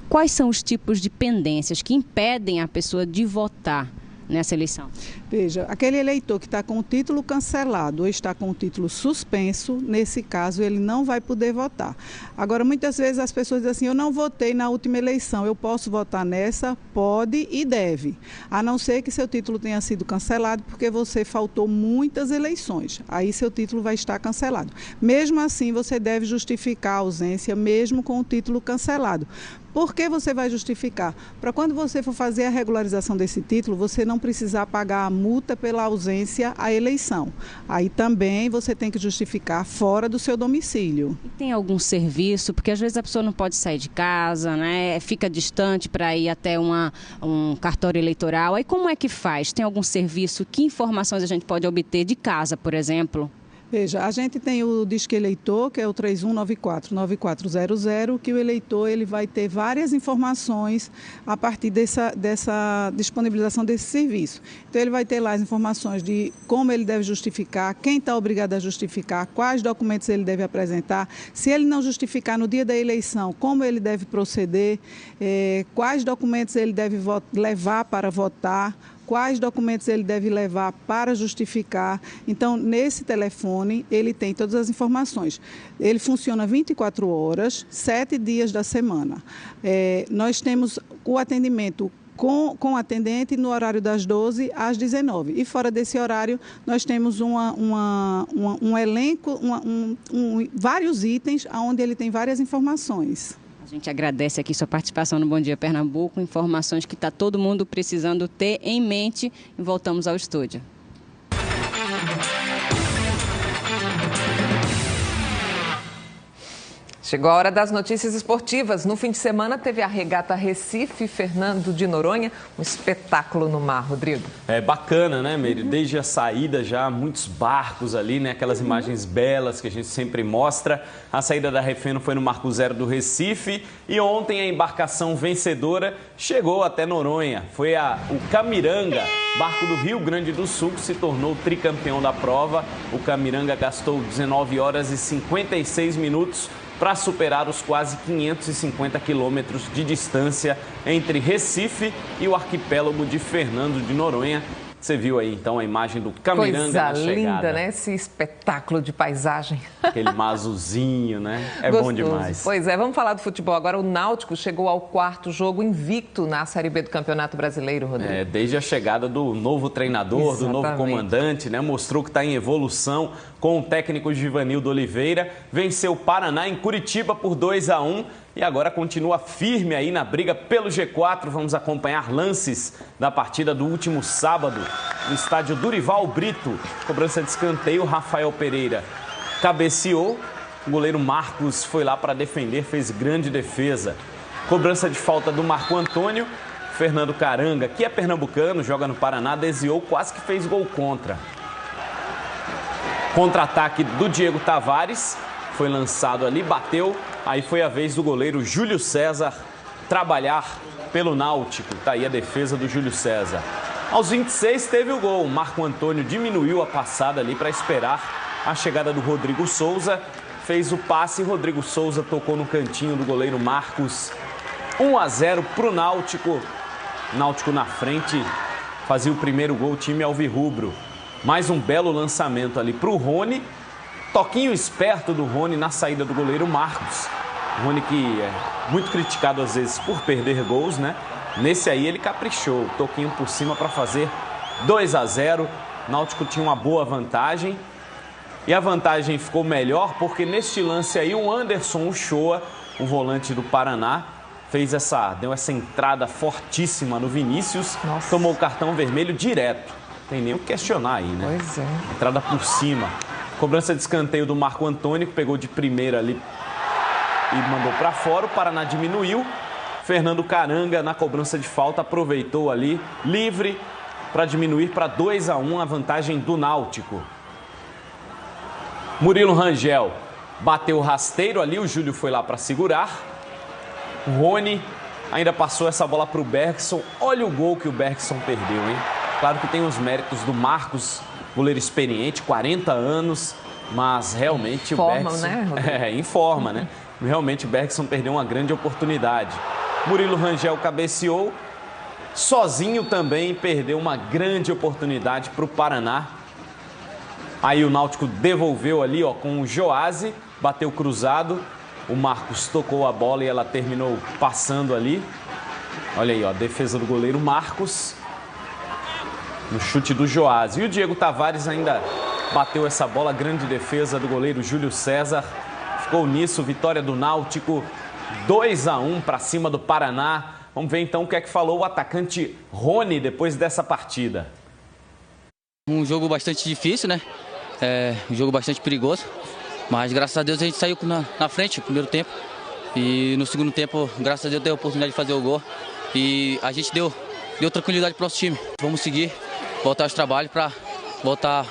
Quais são os tipos de pendências que impedem a pessoa de votar nessa eleição?
Veja, aquele eleitor que está com o título cancelado ou está com o título suspenso, nesse caso ele não vai poder votar. Agora, muitas vezes as pessoas dizem assim, eu não votei na última eleição, eu posso votar nessa? Pode e deve, a não ser que seu título tenha sido cancelado porque você faltou muitas eleições, aí seu título vai estar cancelado. Mesmo assim, você deve justificar a ausência mesmo com o título cancelado. Por que você vai justificar? Para quando você for fazer a regularização desse título, você não precisar pagar a multa pela ausência à eleição. Aí também você tem que justificar fora do seu domicílio.
E tem algum serviço? Porque às vezes a pessoa não pode sair de casa, né? Fica distante para ir até um cartório eleitoral. Aí como é que faz? Tem algum serviço? Que informações a gente pode obter de casa, por exemplo?
Veja, a gente tem o Disque Eleitor, que é o 3194-9400, que o eleitor ele vai ter várias informações a partir dessa disponibilização desse serviço. Então, ele vai ter lá as informações de como ele deve justificar, quem está obrigado a justificar, quais documentos ele deve apresentar, se ele não justificar no dia da eleição, como ele deve proceder, quais documentos ele deve levar para votar, quais documentos ele deve levar para justificar. Então, nesse telefone, ele tem todas as informações. Ele funciona 24 horas, 7 dias da semana. Nós temos o atendimento com o atendente no horário das 12 às 19. E fora desse horário, nós temos um elenco, vários itens onde ele tem várias informações.
A gente agradece aqui sua participação no Bom Dia Pernambuco, informações que está todo mundo precisando ter em mente, e voltamos ao estúdio.
Chegou a hora das notícias esportivas. No fim de semana teve a regata Recife Fernando de Noronha, um espetáculo no mar, Rodrigo.
É bacana, né, Meire? Desde a saída já, muitos barcos ali, né? Aquelas imagens belas que a gente sempre mostra. A saída da Refeno foi no Marco Zero do Recife e ontem a embarcação vencedora chegou até Noronha. Foi o Camiranga, barco do Rio Grande do Sul, que se tornou tricampeão da prova. O Camiranga gastou 19 horas e 56 minutos para superar os quase 550 quilômetros de distância entre Recife e o arquipélago de Fernando de Noronha. Você viu aí, então, a imagem do Camiranga na chegada.
Coisa linda, né? Esse espetáculo de paisagem.
Aquele mar azulzinho, né? É
gostoso.
Bom demais.
Pois é, vamos falar do futebol. Agora o Náutico chegou ao 4º jogo invicto na Série B do Campeonato Brasileiro, Rodrigo.
Desde a chegada do novo treinador, do novo comandante, né? Mostrou que está em evolução com o técnico Givanildo Oliveira. Venceu o Paraná em Curitiba por 2-1. E agora continua firme aí na briga pelo G4. Vamos acompanhar lances da partida do último sábado no estádio Durival Brito. Cobrança de escanteio, Rafael Pereira cabeceou. O goleiro Marcos foi lá para defender, fez grande defesa. Cobrança de falta do Marco Antônio. Fernando Caranga, que é pernambucano, joga no Paraná, desviou, quase que fez gol contra. Contra-ataque do Diego Tavares. Foi lançado ali, bateu. Aí foi a vez do goleiro Júlio César trabalhar pelo Náutico. Tá aí a defesa do Júlio César. Aos 26 teve o gol. Marco Antônio diminuiu a passada ali para esperar a chegada do Rodrigo Souza. Fez o passe, Rodrigo Souza tocou no cantinho do goleiro Marcos. 1-0 para o Náutico. Náutico na frente, fazia o primeiro gol, o time alvirrubro. Mais um belo lançamento ali para o Rony. Toquinho esperto do Rony na saída do goleiro Marcos. O Rony que é muito criticado às vezes por perder gols, né? Nesse aí ele caprichou, toquinho por cima para fazer 2-0. O Náutico tinha uma boa vantagem. E a vantagem ficou melhor porque neste lance aí o Anderson Uchoa, o volante do Paraná, deu essa entrada fortíssima no Vinícius.
Nossa.
Tomou o cartão vermelho direto. Não tem nem o que questionar aí, né?
Pois é.
Entrada por cima. Cobrança de escanteio do Marco Antônio, que pegou de primeira ali e mandou para fora. O Paraná diminuiu. Fernando Caranga, na cobrança de falta, aproveitou ali, livre, para diminuir para 2-1 a vantagem do Náutico. Murilo Rangel bateu o rasteiro ali, o Júlio foi lá para segurar. O Rony ainda passou essa bola para o Bergson. Olha o gol que o Bergson perdeu, hein? Claro que tem os méritos do Marcos, goleiro experiente, 40 anos, mas realmente o Bergson...
né, Rodrigo?
Em forma, né? Realmente o Bergson perdeu uma grande oportunidade. Murilo Rangel cabeceou, sozinho também perdeu uma grande oportunidade para o Paraná. Aí o Náutico devolveu ali, ó, com o Joase, bateu cruzado. O Marcos tocou a bola e ela terminou passando ali. Olha aí, ó, a defesa do goleiro Marcos. No chute do Joase. E o Diego Tavares ainda bateu essa bola, grande defesa do goleiro Júlio César. Ficou nisso, vitória do Náutico, 2-1 para cima do Paraná. Vamos ver então o que é que falou o atacante Rony depois dessa partida.
Um jogo bastante difícil, né? Um jogo bastante perigoso, mas graças a Deus a gente saiu na frente no primeiro tempo. E no segundo tempo, graças a Deus, deu a oportunidade de fazer o gol. E a gente deu tranquilidade para o nosso time. Vamos seguir, voltar aos trabalhos para voltar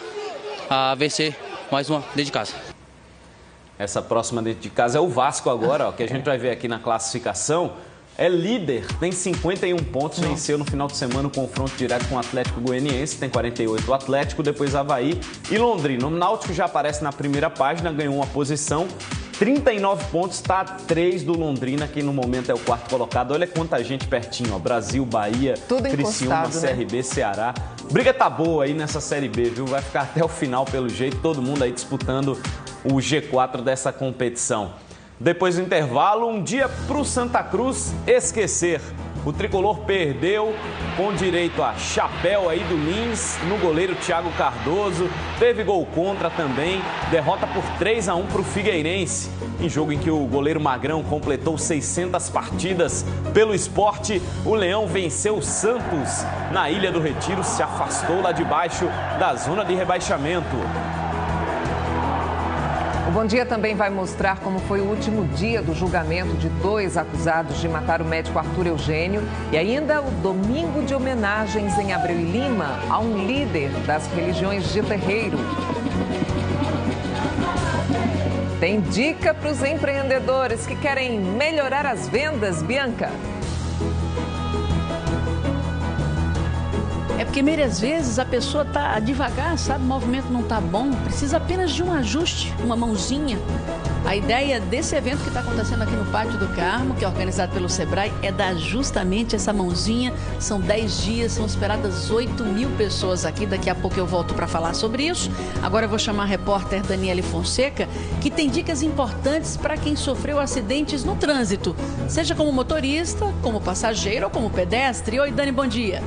a vencer mais uma dentro de casa.
Essa próxima dentro de casa é o Vasco agora, ó, que a gente vai ver aqui na classificação. É líder, tem 51 pontos, venceu no final de semana o confronto direto com o Atlético Goianiense, tem 48 o Atlético, depois Avaí e Londrina. O Náutico já aparece na primeira página, ganhou uma posição, 39 pontos, está a 3 do Londrina, que no momento é o quarto colocado. Olha quanta gente pertinho, ó, Brasil, Bahia, Criciúma, CRB, né? Ceará. Briga tá boa aí nessa Série B, viu? Vai ficar até o final pelo jeito, todo mundo aí disputando o G4 dessa competição. Depois do intervalo, um dia para o Santa Cruz esquecer. O tricolor perdeu com direito a chapéu aí do Lins no goleiro Thiago Cardoso. Teve gol contra também. Derrota por 3-1 para o Figueirense. Em jogo em que o goleiro Magrão completou 600 partidas pelo esporte, o Leão venceu o Santos na Ilha do Retiro. Se afastou lá de baixo da zona de rebaixamento.
O Bom Dia também vai mostrar como foi o último dia do julgamento de 2 acusados de matar o médico Arthur Eugênio e ainda o domingo de homenagens em Abreu e Lima a um líder das religiões de terreiro. Tem dica para os empreendedores que querem melhorar as vendas, Bianca?
É porque, Meire, às vezes a pessoa tá devagar, sabe? O movimento não tá bom, precisa apenas de um ajuste, uma mãozinha. A ideia desse evento que está acontecendo aqui no Pátio do Carmo, que é organizado pelo Sebrae, é dar justamente essa mãozinha. São 10 dias, são esperadas 8.000 pessoas aqui. Daqui a pouco eu volto para falar sobre isso. Agora eu vou chamar a repórter Daniele Fonseca, que tem dicas importantes para quem sofreu acidentes no trânsito, seja como motorista, como passageiro ou como pedestre. Oi, Dani, bom dia.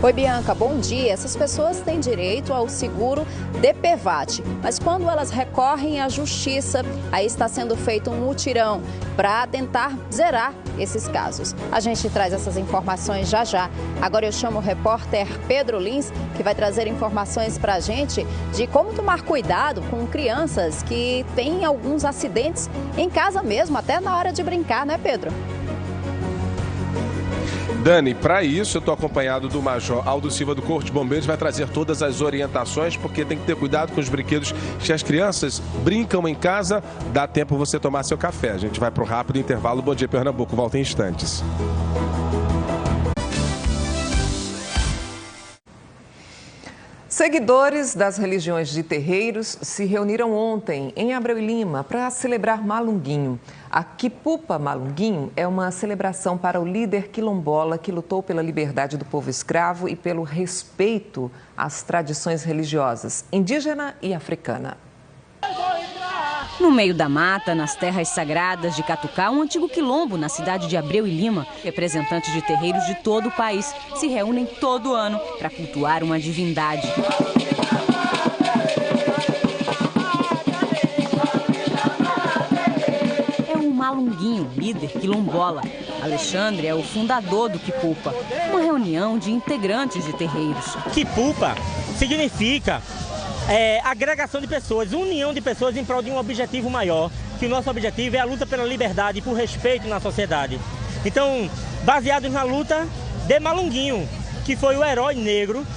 Oi, Bianca, bom dia. Essas pessoas têm direito ao seguro DPVAT, mas quando elas recorrem à justiça, aí está sendo feito um mutirão para tentar zerar esses casos. A gente traz essas informações já já. Agora eu chamo o repórter Pedro Lins, que vai trazer informações para a gente de como tomar cuidado com crianças que têm alguns acidentes em casa mesmo, até na hora de brincar, né, Pedro?
Dani, para isso eu estou acompanhado do Major Aldo Silva do Corpo de Bombeiros, vai trazer todas as orientações, porque tem que ter cuidado com os brinquedos que as crianças brincam em casa, dá tempo você tomar seu café. A gente vai para o rápido intervalo. Bom Dia Pernambuco, volta em instantes.
Seguidores das religiões de terreiros se reuniram ontem em Abreu e Lima para celebrar Malunguinho. A Quipupa Malunguinho é uma celebração para o líder quilombola que lutou pela liberdade do povo escravo e pelo respeito às tradições religiosas indígena e africana.
No meio da mata, nas terras sagradas de Catucá, um antigo quilombo na cidade de Abreu e Lima, representantes de terreiros de todo o país se reúnem todo ano para cultuar uma divindade. É um Malunguinho, líder quilombola. Alexandre é o fundador do Quipupa, uma reunião de integrantes de terreiros.
Quipupa significa agregação de pessoas, união de pessoas em prol de um objetivo maior, que o nosso objetivo é a luta pela liberdade e por respeito na sociedade. Então, baseados na luta de Malunguinho, que foi o herói negro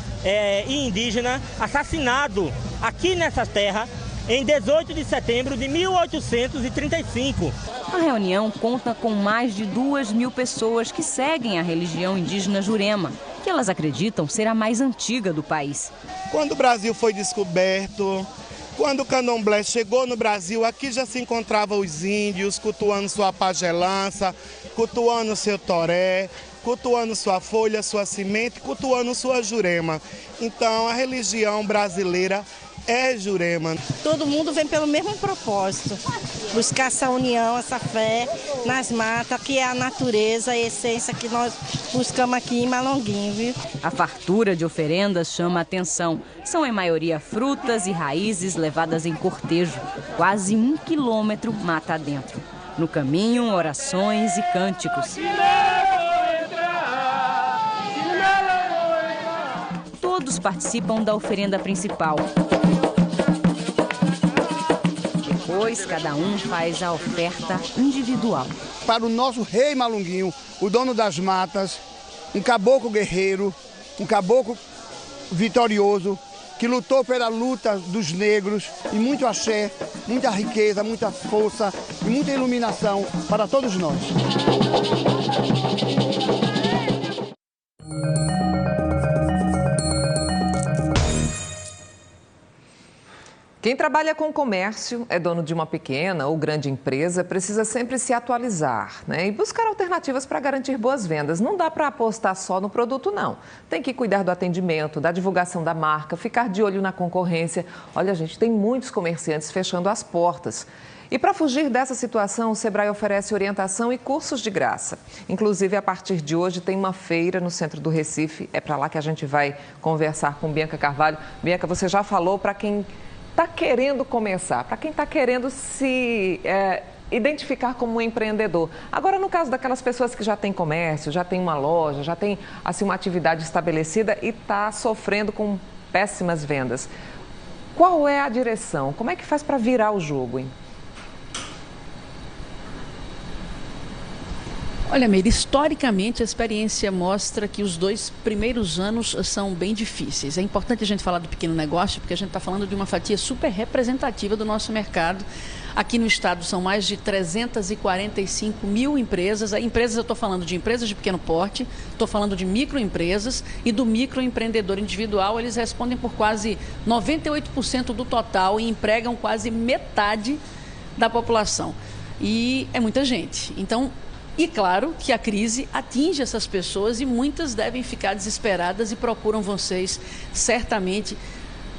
e indígena assassinado aqui nessa terra em 18 de setembro de 1835.
A reunião conta com mais de 2.000 pessoas que seguem a religião indígena Jurema, que elas acreditam ser a mais antiga do país.
Quando o Brasil foi descoberto, quando o candomblé chegou no Brasil, aqui já se encontravam os índios cultuando sua pagelança, cultuando seu toré, cultuando sua folha, sua semente, cultuando sua jurema. Então a religião brasileira é Jurema.
Todo mundo vem pelo mesmo propósito, buscar essa união, essa fé nas matas, que é a natureza, a essência que nós buscamos aqui em Malonguinho, viu?
A fartura de oferendas chama a atenção. São em maioria frutas e raízes levadas em cortejo, quase 1 quilômetro mata adentro. No caminho, orações e cânticos. Todos participam da oferenda principal. Depois, cada um faz a oferta individual.
Para o nosso rei Malunguinho, o dono das matas, um caboclo guerreiro, um caboclo vitorioso, que lutou pela luta dos negros, e muito axé, muita riqueza, muita força e muita iluminação para todos nós.
Quem trabalha com comércio, é dono de uma pequena ou grande empresa, precisa sempre se atualizar, né? E buscar alternativas para garantir boas vendas. Não dá para apostar só no produto, não. Tem que cuidar do atendimento, da divulgação da marca, ficar de olho na concorrência. Olha, gente, tem muitos comerciantes fechando as portas. E para fugir dessa situação, o Sebrae oferece orientação e cursos de graça. Inclusive, a partir de hoje, tem uma feira no centro do Recife. É para lá que a gente vai conversar com Bianca Carvalho. Bianca, você já falou para quem está querendo começar, para quem está querendo se identificar como um empreendedor. Agora, no caso daquelas pessoas que já têm comércio, já têm uma loja, já têm assim, uma atividade estabelecida e está sofrendo com péssimas vendas, qual é a direção? Como é que faz para virar o jogo, hein?
Olha, Meire, historicamente a experiência mostra que os 2 primeiros anos são bem difíceis. É importante a gente falar do pequeno negócio, porque a gente está falando de uma fatia super representativa do nosso mercado. Aqui no estado são mais de 345 mil empresas. Empresas, eu estou falando de empresas de pequeno porte, estou falando de microempresas e do microempreendedor individual. Eles respondem por quase 98% do total e empregam quase metade da população. E é muita gente. Então, e claro que a crise atinge essas pessoas e muitas devem ficar desesperadas e procuram vocês certamente,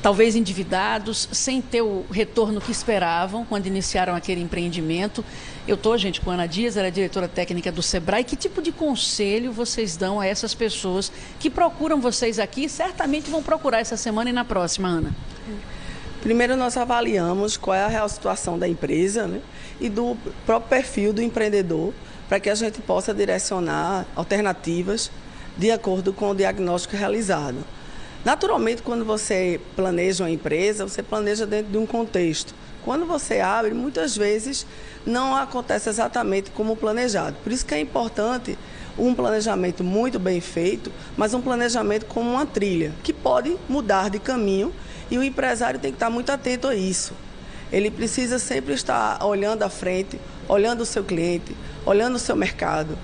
talvez endividados, sem ter o retorno que esperavam quando iniciaram aquele empreendimento. Eu estou, gente, com a Ana Dias, ela é diretora técnica do Sebrae. Que tipo de conselho vocês dão a essas pessoas que procuram vocês aqui e certamente vão procurar essa semana e na próxima, Ana?
Primeiro, nós avaliamos qual é a real situação da empresa, né, e do próprio perfil do empreendedor, para que a gente possa direcionar alternativas de acordo com o diagnóstico realizado. Naturalmente, quando você planeja uma empresa, você planeja dentro de um contexto. Quando você abre, muitas vezes não acontece exatamente como planejado. Por isso que é importante um planejamento muito bem feito, mas um planejamento como uma trilha, que pode mudar de caminho e o empresário tem que estar muito atento a isso. Ele precisa sempre estar olhando à frente, olhando o seu cliente, olhando o seu mercado,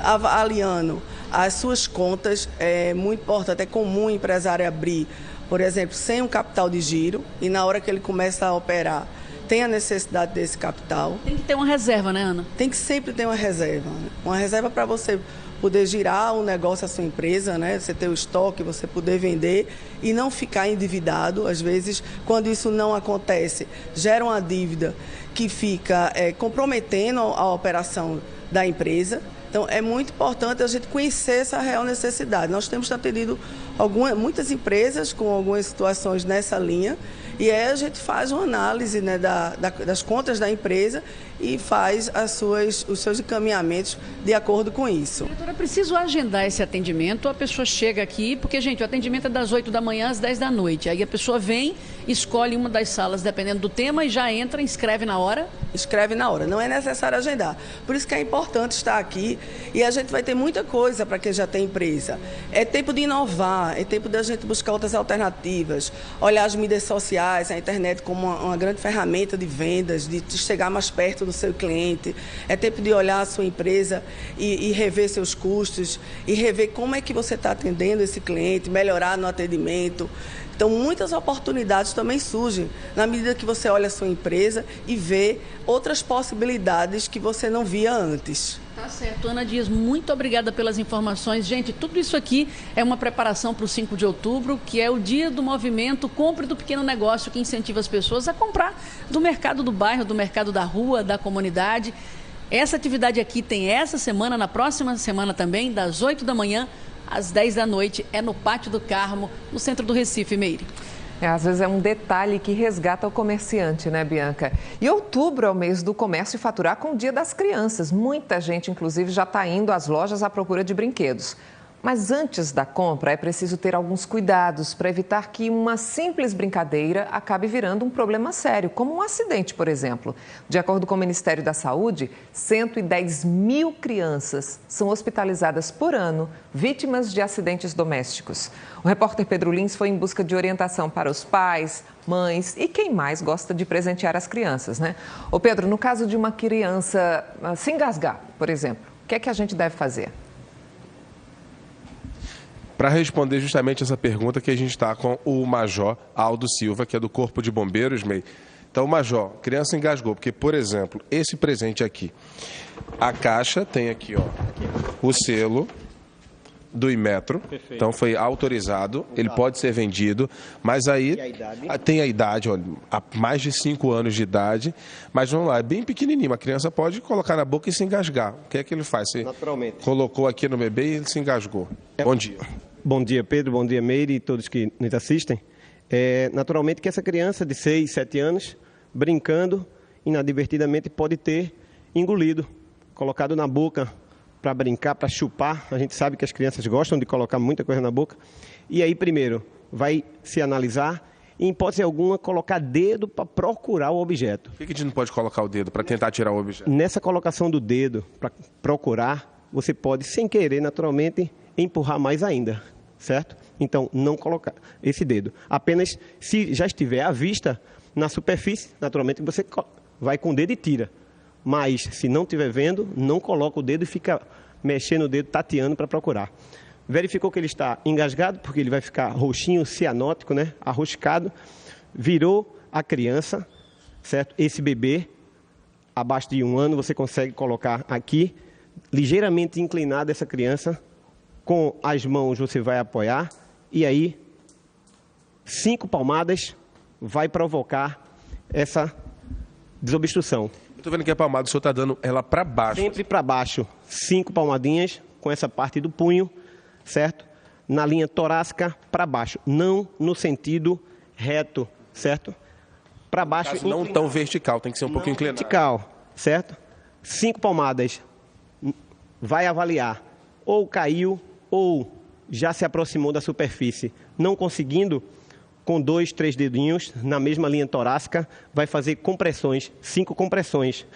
avaliando as suas contas. É muito importante, é comum o empresário abrir, por exemplo, sem um capital de giro e na hora que ele começa a operar, tem a necessidade desse capital.
Tem que ter uma reserva, né, Ana?
Tem que sempre ter uma reserva. Né? Uma reserva para você poder girar o negócio, a sua empresa, né? Você ter o estoque, você poder vender e não ficar endividado. Às vezes, quando isso não acontece, gera uma dívida que fica comprometendo a operação da empresa. Então, é muito importante a gente conhecer essa real necessidade. Nós temos atendido muitas empresas com algumas situações nessa linha e aí a gente faz uma análise, né, das contas da empresa e faz os seus encaminhamentos de acordo com isso.
Diretora, é preciso agendar esse atendimento? A pessoa chega aqui, porque, gente, o atendimento é das 8 da manhã às 10 da noite. Aí a pessoa vem, escolhe uma das salas, dependendo do tema, e já entra, inscreve na hora?
Escreve na hora, não é necessário agendar. Por isso que é importante estar aqui e a gente vai ter muita coisa para quem já tem empresa. É tempo de inovar, é tempo de a gente buscar outras alternativas, olhar as mídias sociais, a internet como uma grande ferramenta de vendas, de chegar mais perto do seu cliente. É tempo de olhar a sua empresa e rever seus custos e rever como é que você está atendendo esse cliente, melhorar no atendimento. Então, muitas oportunidades também surgem na medida que você olha a sua empresa e vê outras possibilidades que você não via antes.
Tá certo. Ana Dias, muito obrigada pelas informações. Gente, tudo isso aqui é uma preparação para o 5 de outubro, que é o dia do movimento Compre do Pequeno Negócio, que incentiva as pessoas a comprar do mercado do bairro, do mercado da rua, da comunidade. Essa atividade aqui tem essa semana, na próxima semana também, das 8 da manhã às 10 da noite, é no Pátio do Carmo, no centro do Recife, Meire.
Às vezes é um detalhe que resgata o comerciante, né, Bianca? E outubro é o mês do comércio e faturar com o Dia das Crianças. Muita gente, inclusive, já está indo às lojas à procura de brinquedos. Mas antes da compra é preciso ter alguns cuidados para evitar que uma simples brincadeira acabe virando um problema sério, como um acidente, por exemplo. De acordo com o Ministério da Saúde, 110 mil crianças são hospitalizadas por ano, vítimas de acidentes domésticos. O repórter Pedro Lins foi em busca de orientação para os pais, mães e quem mais gosta de presentear as crianças, né? Ô Pedro, no caso de uma criança se engasgar, por exemplo, o que é que a gente deve fazer?
Para responder justamente essa pergunta que a gente está com o Major Aldo Silva, que é do Corpo de Bombeiros, MEI. Então, Major, criança engasgou, porque, por exemplo, esse presente aqui, a caixa tem aqui, ó, o selo do Inmetro, então foi autorizado, ele pode ser vendido, mas aí tem a idade, ó, há mais de 5 anos de idade, mas vamos lá, é bem pequenininho, a criança pode colocar na boca e se engasgar. O que é que ele faz? Você naturalmente colocou aqui no bebê e ele se engasgou. Bom dia.
Bom dia, Pedro, bom dia, Meire e todos que nos assistem. Naturalmente que essa criança de 6, 7 anos, brincando, inadvertidamente pode ter engolido, colocado na boca, para brincar, para chupar. A gente sabe que as crianças gostam de colocar muita coisa na boca. E aí, primeiro, vai se analisar e, em hipótese alguma, colocar dedo para procurar o objeto.
Por que a gente não pode colocar o dedo para tentar tirar o objeto?
Nessa colocação do dedo para procurar, você pode, sem querer, naturalmente, empurrar mais ainda, certo? Então, não colocar esse dedo. Apenas se já estiver à vista na superfície, naturalmente, você vai com o dedo e tira. Mas, se não estiver vendo, não coloca o dedo e fica mexendo o dedo, tateando para procurar. Verificou que ele está engasgado, porque ele vai ficar roxinho, cianótico, né? Arroscado. Virou a criança, certo? Esse bebê, abaixo de 1 ano, você consegue colocar aqui, ligeiramente inclinada essa criança. Com as mãos você vai apoiar e aí 5 palmadas vai provocar essa desobstrução.
Estou vendo que a palmada o senhor está dando ela para baixo.
Sempre para baixo. 5 palmadinhas com essa parte do punho, certo? Na linha torácica para baixo, não no sentido reto, certo? Para baixo.
Caso não tão vertical, tem que ser um pouco inclinado.
Vertical, certo? 5 palmadas. Vai avaliar. Ou caiu ou já se aproximou da superfície. Não conseguindo, com 2, 3 dedinhos na mesma linha torácica, vai fazer compressões, 5 compressões.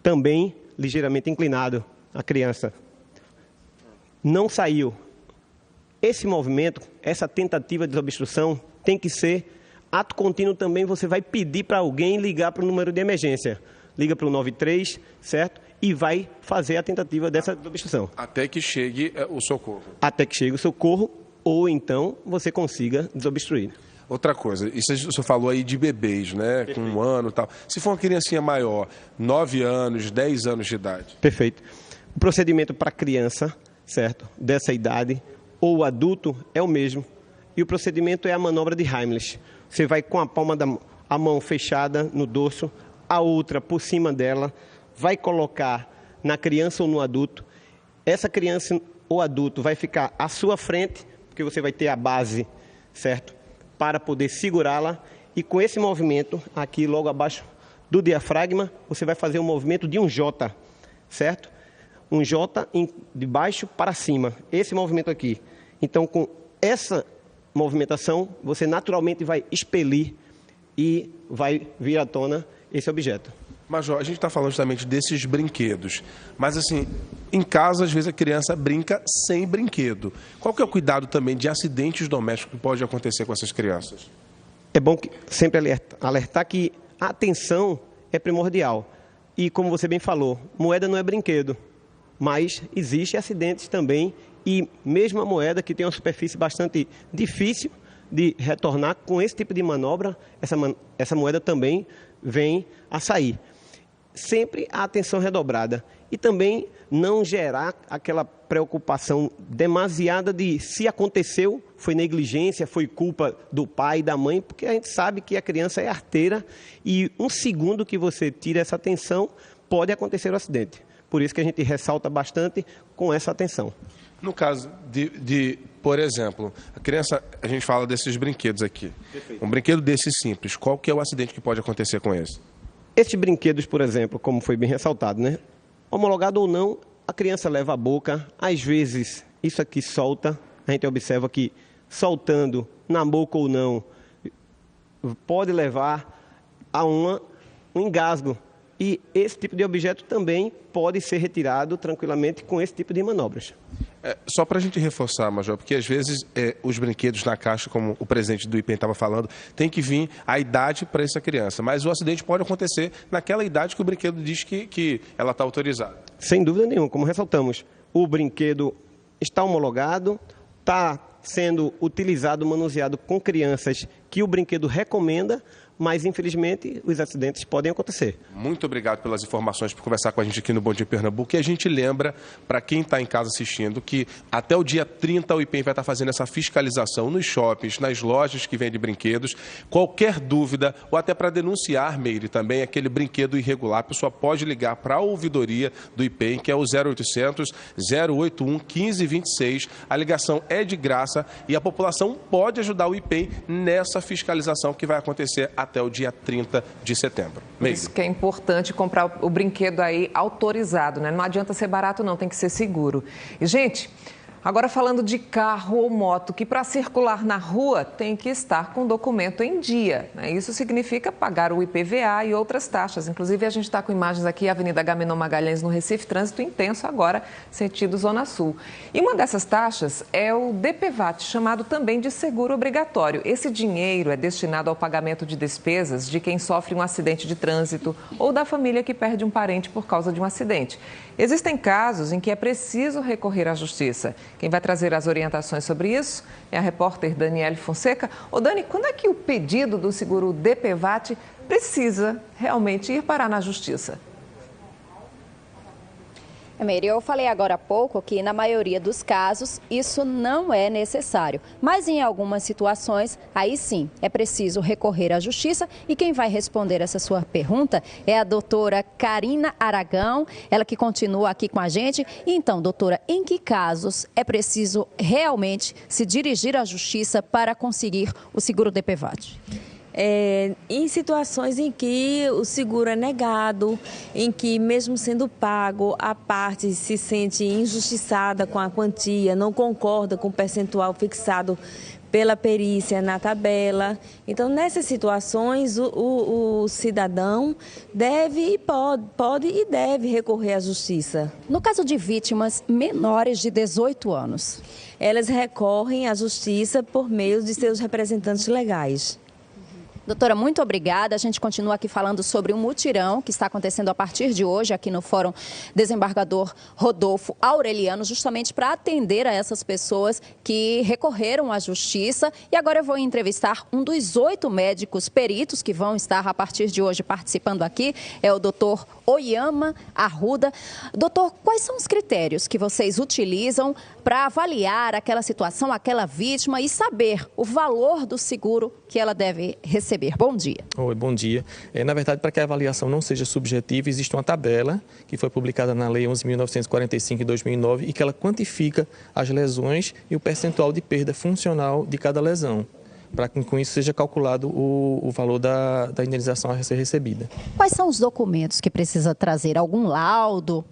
Também ligeiramente inclinado a criança. Não saiu. Esse movimento, essa tentativa de desobstrução tem que ser ato contínuo também. Você vai pedir para alguém ligar para o número de emergência. Liga para o 93, certo? E vai fazer a tentativa dessa desobstrução.
Até que chegue o socorro.
Até que chegue o socorro, ou então você consiga desobstruir.
Outra coisa, isso o senhor falou aí de bebês, né? Perfeito. Com 1 ano e tal. Se for uma criancinha maior, 9 anos, 10 anos de idade.
Perfeito. O procedimento para criança, certo? Dessa idade, ou adulto, é o mesmo. E o procedimento é a manobra de Heimlich. Você vai com a palma da mão fechada no dorso, a outra por cima dela, vai colocar na criança ou no adulto. Essa criança ou adulto vai ficar à sua frente, porque você vai ter a base, certo? Para poder segurá-la. E com esse movimento, aqui logo abaixo do diafragma, você vai fazer um movimento de um J, certo? Um J de baixo para cima. Esse movimento aqui. Então, com essa movimentação, você naturalmente vai expelir e vai vir à tona esse objeto.
Major, a gente está falando justamente desses brinquedos, mas assim, em casa às vezes a criança brinca sem brinquedo. Qual que é o cuidado também de acidentes domésticos que pode acontecer com essas crianças?
É bom que sempre alertar que a atenção é primordial. E como você bem falou, moeda não é brinquedo, mas existem acidentes também e mesmo a moeda que tem uma superfície bastante difícil, de retornar com esse tipo de manobra, essa moeda também vem a sair. Sempre a atenção redobrada e também não gerar aquela preocupação demasiada de se aconteceu, foi negligência, foi culpa do pai e da mãe, porque a gente sabe que a criança é arteira e um segundo que você tira essa atenção, pode acontecer o acidente. Por isso que a gente ressalta bastante com essa atenção.
No caso por exemplo, a criança, a gente fala desses brinquedos aqui. Perfeito. Um brinquedo desse simples, qual que é o acidente que pode acontecer com esse?
Esses brinquedos, por exemplo, como foi bem ressaltado, né? Homologado ou não, a criança leva a boca, às vezes isso aqui solta, a gente observa que soltando na boca ou não, pode levar a um engasgo. E esse tipo de objeto também pode ser retirado tranquilamente com esse tipo de manobras.
Só para a gente reforçar, Major, porque às vezes os brinquedos na caixa, como o presidente do IPEM estava falando, tem que vir a idade para essa criança. Mas o acidente pode acontecer naquela idade que o brinquedo diz que ela está autorizada.
Sem dúvida nenhuma, como ressaltamos, o brinquedo está homologado, está sendo utilizado, manuseado com crianças que o brinquedo recomenda, mas, infelizmente, os acidentes podem acontecer.
Muito obrigado pelas informações, por conversar com a gente aqui no Bom Dia Pernambuco. E a gente lembra, para quem está em casa assistindo, que até o dia 30 o IPEM vai estar fazendo essa fiscalização nos shoppings, nas lojas que vendem brinquedos. Qualquer dúvida, ou até para denunciar, Meire, também aquele brinquedo irregular, a pessoa pode ligar para a ouvidoria do IPEM, que é o 0800 081 1526. A ligação é de graça e a população pode ajudar o IPEM nessa fiscalização que vai acontecer até o dia 30 de setembro.
Por isso que é importante comprar o brinquedo aí autorizado, né? Não adianta ser barato não, tem que ser seguro. E, gente, agora falando de carro ou moto, que para circular na rua tem que estar com o documento em dia, né? Isso significa pagar o IPVA e outras taxas. Inclusive, a gente está com imagens aqui, Avenida Agamenon Magalhães, no Recife, trânsito intenso agora, sentido Zona Sul. E uma dessas taxas é o DPVAT, chamado também de seguro obrigatório. Esse dinheiro é destinado ao pagamento de despesas de quem sofre um acidente de trânsito ou da família que perde um parente por causa de um acidente. Existem casos em que é preciso recorrer à justiça. Quem vai trazer as orientações sobre isso é a repórter Daniele Fonseca. Ô Dani, quando é que o pedido do seguro DPVAT precisa realmente ir parar na justiça?
Meire, eu falei agora há pouco que na maioria dos casos isso não é necessário, mas em algumas situações, aí sim, é preciso recorrer à justiça e quem vai responder essa sua pergunta é a doutora Karina Aragão, ela que continua aqui com a gente. Então, doutora, em que casos é preciso realmente se dirigir à justiça para conseguir o seguro DPVAT?
Em situações em que o seguro é negado, em que mesmo sendo pago, a parte se sente injustiçada com a quantia, não concorda com o percentual fixado pela perícia na tabela. Então, nessas situações, o cidadão deve, pode e deve recorrer à justiça.
No caso de vítimas menores de 18 anos?
Elas recorrem à justiça por meio de seus representantes legais.
Doutora, muito obrigada. A gente continua aqui falando sobre um mutirão que está acontecendo a partir de hoje aqui no Fórum Desembargador Rodolfo Aureliano, justamente para atender a essas pessoas que recorreram à justiça. E agora eu vou entrevistar um dos 8 médicos peritos que vão estar a partir de hoje participando aqui, é o doutor Oyama Arruda. Doutor, quais são os critérios que vocês utilizam para avaliar aquela situação, aquela vítima e saber o valor do seguro que ela deve receber? Bom dia.
Oi, bom dia. Na verdade, para que a avaliação não seja subjetiva, existe uma tabela que foi publicada na Lei 11.945 de 2009 e que ela quantifica as lesões e o percentual de perda funcional de cada lesão, para que com isso seja calculado o valor da indenização a ser recebida.
Quais são os documentos que precisa trazer? Algum laudo?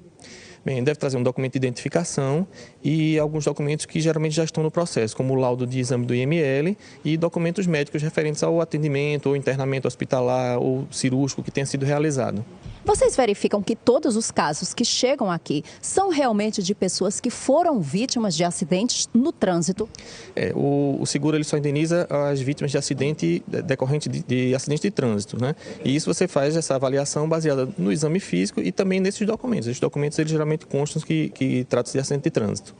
Bem, deve trazer um documento de identificação e alguns documentos que geralmente já estão no processo, como o laudo de exame do IML e documentos médicos referentes ao atendimento ou internamento hospitalar ou cirúrgico que tenha sido realizado.
Vocês verificam que todos os casos que chegam aqui são realmente de pessoas que foram vítimas de acidentes no trânsito?
O seguro ele só indeniza as vítimas de acidente decorrente de acidente de trânsito, né? E isso você faz essa avaliação baseada no exame físico e também nesses documentos. Esses documentos eles geralmente constam que tratam-se de acidente de trânsito.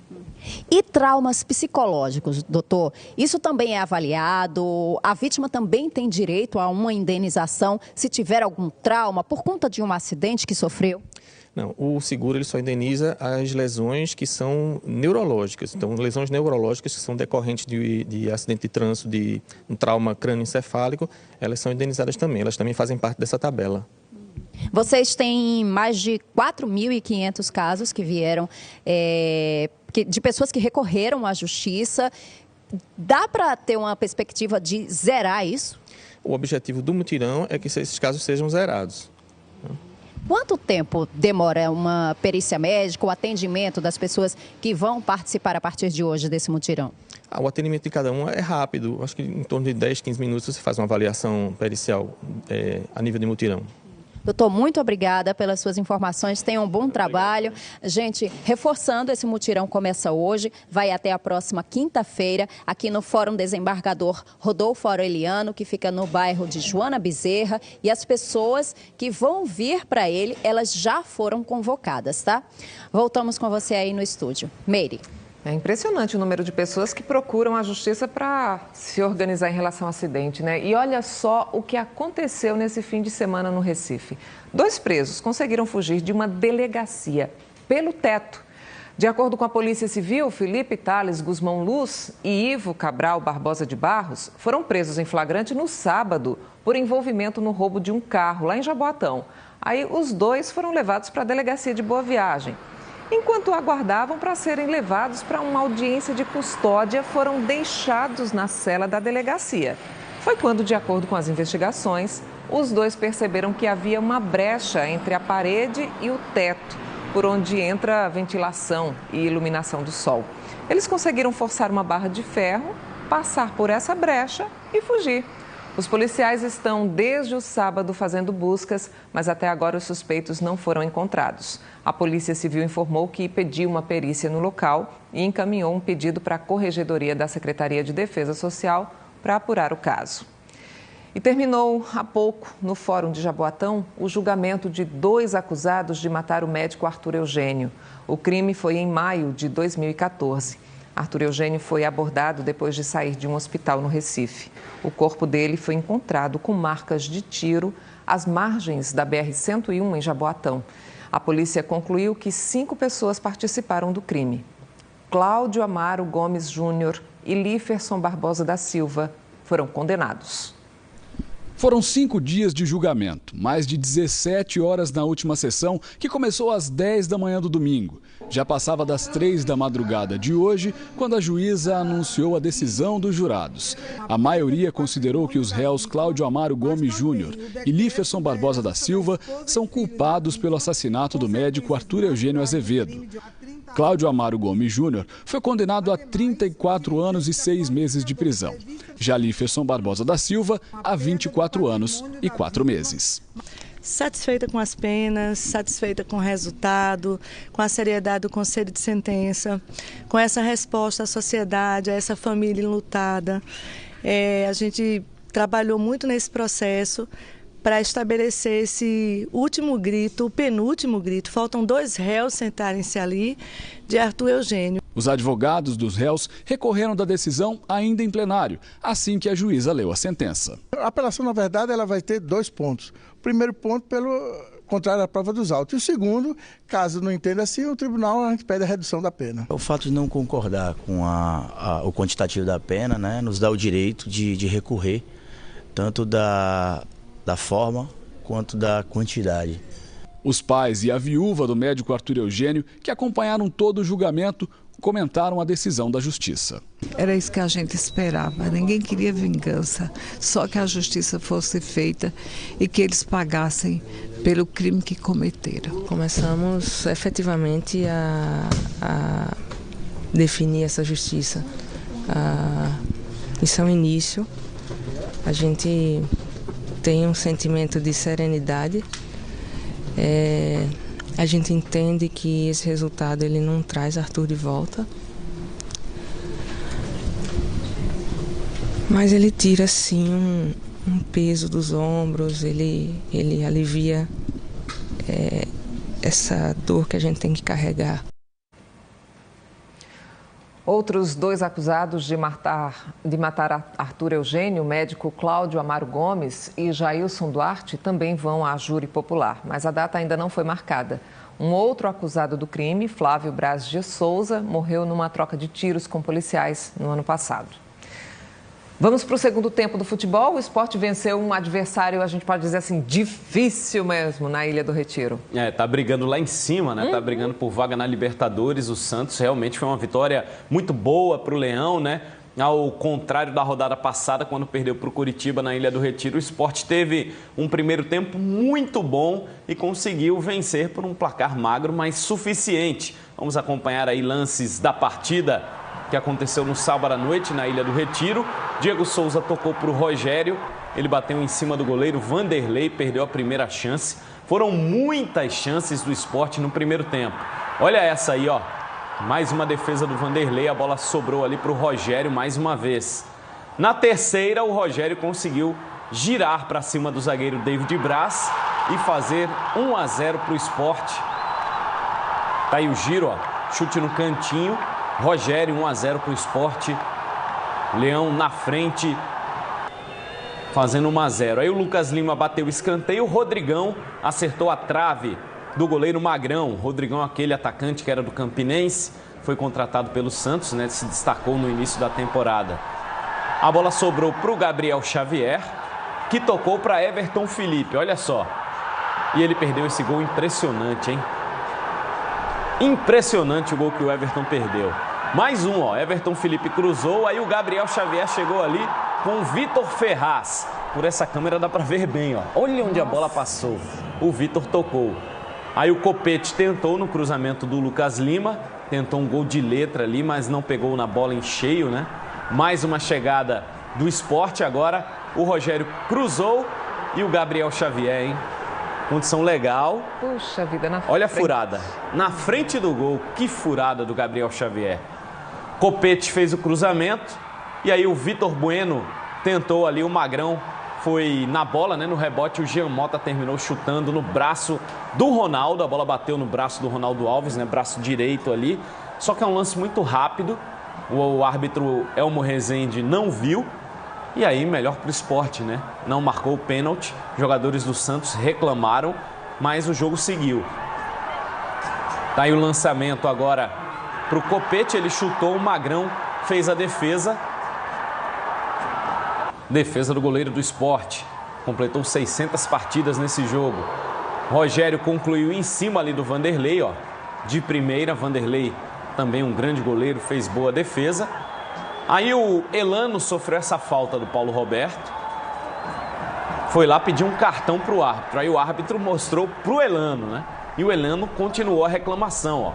E traumas psicológicos, doutor? Isso também é avaliado? A vítima também tem direito a uma indenização se tiver algum trauma por conta de um acidente que sofreu?
Não, o seguro ele só indeniza as lesões que são neurológicas. Então, lesões neurológicas que são decorrentes de acidente de trânsito, de um trauma crânioencefálico, elas são indenizadas também. Elas também fazem parte dessa tabela.
Vocês têm mais de 4.500 casos que vieram, de pessoas que recorreram à justiça. Dá para ter uma perspectiva de zerar isso?
O objetivo do mutirão é que esses casos sejam zerados.
Quanto tempo demora uma perícia médica, o atendimento das pessoas que vão participar a partir de hoje desse mutirão?
O atendimento de cada um é rápido. Acho que em torno de 10, 15 minutos você faz uma avaliação pericial a nível de mutirão.
Doutor, muito obrigada pelas suas informações. Tenham um bom trabalho. Gente, reforçando, esse mutirão começa hoje, vai até a próxima quinta-feira, aqui no Fórum Desembargador Rodolfo Aureliano, que fica no bairro de Joana Bezerra. E as pessoas que vão vir para ele, elas já foram convocadas, tá? Voltamos com você aí no estúdio. Meire.
É impressionante o número de pessoas que procuram a justiça para se organizar em relação ao acidente, né? E olha só o que aconteceu nesse fim de semana no Recife. 2 presos conseguiram fugir de uma delegacia pelo teto. De acordo com a Polícia Civil, Felipe Thales Guzmão Luz e Ivo Cabral Barbosa de Barros foram presos em flagrante no sábado por envolvimento no roubo de um carro lá em Jaboatão. Aí os 2 foram levados para a delegacia de Boa Viagem. Enquanto aguardavam para serem levados para uma audiência de custódia, foram deixados na cela da delegacia. Foi quando, de acordo com as investigações, os 2 perceberam que havia uma brecha entre a parede e o teto, por onde entra a ventilação e iluminação do sol. Eles conseguiram forçar uma barra de ferro, passar por essa brecha e fugir. Os policiais estão desde o sábado fazendo buscas, mas até agora os suspeitos não foram encontrados. A Polícia Civil informou que pediu uma perícia no local e encaminhou um pedido para a Corregedoria da Secretaria de Defesa Social para apurar o caso. E terminou há pouco, no Fórum de Jaboatão, o julgamento de 2 acusados de matar o médico Arthur Eugênio. O crime foi em maio de 2014. Arthur Eugênio foi abordado depois de sair de um hospital no Recife. O corpo dele foi encontrado com marcas de tiro às margens da BR-101 em Jaboatão. A polícia concluiu que 5 pessoas participaram do crime. Cláudio Amaro Gomes Júnior e Líferson Barbosa da Silva foram condenados.
Foram 5 dias de julgamento, mais de 17 horas na última sessão, que começou às 10 da manhã do domingo. Já passava das 3 da madrugada de hoje, quando a juíza anunciou a decisão dos jurados. A maioria considerou que os réus Cláudio Amaro Gomes Júnior e Líferson Barbosa da Silva são culpados pelo assassinato do médico Arthur Eugênio Azevedo. Cláudio Amaro Gomes Júnior foi condenado a 34 anos e 6 meses de prisão. Já Líferson Barbosa da Silva a 24 anos e 4 meses.
Satisfeita com as penas, satisfeita com o resultado, com a seriedade do conselho de sentença, com essa resposta à sociedade, a essa família enlutada. A gente trabalhou muito nesse processo para estabelecer esse último grito, o penúltimo grito. Faltam 2 réus sentarem-se ali, de Arthur Eugênio.
Os advogados dos réus recorreram da decisão ainda em plenário, assim que a juíza leu a sentença.
A apelação, na verdade, ela vai ter 2 pontos. O primeiro ponto, pelo contrário à prova dos autos. E o segundo, caso não entenda assim, o tribunal a gente pede a redução da pena.
O fato de não concordar com o quantitativo da pena, né, nos dá o direito de recorrer, tanto da forma quanto da quantidade.
Os pais e a viúva do médico Arthur Eugênio, que acompanharam todo o julgamento, comentaram a decisão da justiça.
Era isso que a gente esperava, ninguém queria vingança, só que a justiça fosse feita e que eles pagassem pelo crime que cometeram.
Começamos efetivamente a definir essa justiça. Isso é um início, a gente tem um sentimento de serenidade. A gente entende que esse resultado ele não traz Arthur de volta, mas ele tira sim um peso dos ombros, ele alivia essa dor que a gente tem que carregar.
Outros 2 acusados de matar Arthur Eugênio, o médico Cláudio Amaro Gomes e Jailson Duarte, também vão à júri popular, mas a data ainda não foi marcada. Um outro acusado do crime, Flávio Braz de Souza, morreu numa troca de tiros com policiais no ano passado. Vamos para o segundo tempo do futebol. O Sport venceu um adversário, a gente pode dizer assim, difícil mesmo, na Ilha do Retiro.
Tá brigando lá em cima, né? Tá brigando por vaga na Libertadores. O Santos realmente foi uma vitória muito boa para o Leão, né? Ao contrário da rodada passada, quando perdeu para o Curitiba na Ilha do Retiro, o Sport teve um primeiro tempo muito bom e conseguiu vencer por um placar magro, mas suficiente. Vamos acompanhar aí lances da partida que aconteceu no sábado à noite na Ilha do Retiro. Diego Souza tocou para o Rogério, ele bateu em cima do goleiro Vanderlei, perdeu a primeira chance. Foram muitas chances do Sport no primeiro tempo. Olha essa aí, ó. Mais uma defesa do Vanderlei, a bola sobrou ali para o Rogério mais uma vez. Na terceira, o Rogério conseguiu girar para cima do zagueiro David Braz e fazer 1-0 para o Sport. Tá aí o giro, ó. Chute no cantinho. Rogério, 1-0 para o Sport. Leão na frente, fazendo 1-0. Aí o Lucas Lima bateu o escanteio, o Rodrigão acertou a trave do goleiro Magrão. O Rodrigão, aquele atacante que era do Campinense, foi contratado pelo Santos, né? Se destacou no início da temporada. A bola sobrou para o Gabriel Xavier, que tocou para Everton Felipe, olha só. E ele perdeu esse gol impressionante, hein? Impressionante o gol que o Everton perdeu. Mais um, ó. Everton Felipe cruzou, aí o Gabriel Xavier chegou ali com o Vitor Ferraz. Por essa câmera dá para ver bem, ó. Olha onde a bola passou. O Vitor tocou. Aí o Copete tentou no cruzamento do Lucas Lima, tentou um gol de letra ali, mas não pegou na bola em cheio, né? Mais uma chegada do Sport agora. O Rogério cruzou e o Gabriel Xavier, hein? Condição legal.
Puxa vida, na frente.
Olha a furada. Na frente do gol, que furada do Gabriel Xavier. Copete fez o cruzamento e aí o Vitor Bueno tentou ali, o Magrão foi na bola, né? No rebote, o Jean Mota terminou chutando no braço do Ronaldo. A bola bateu no braço do Ronaldo Alves, né? Braço direito ali. Só que é um lance muito rápido. O árbitro Elmo Rezende não viu. E aí, melhor para o Sport, né? Não marcou o pênalti. Jogadores do Santos reclamaram, mas o jogo seguiu. Tá aí o lançamento agora para o Copete. Ele chutou, o Magrão fez a defesa. Defesa do goleiro do Sport. Completou 600 partidas nesse jogo. Rogério concluiu em cima ali do Vanderlei, ó. De primeira, Vanderlei, também um grande goleiro, fez boa defesa. Aí o Elano sofreu essa falta do Paulo Roberto. Foi lá pedir um cartão para o árbitro. Aí o árbitro mostrou para o Elano, né? E o Elano continuou a reclamação, ó.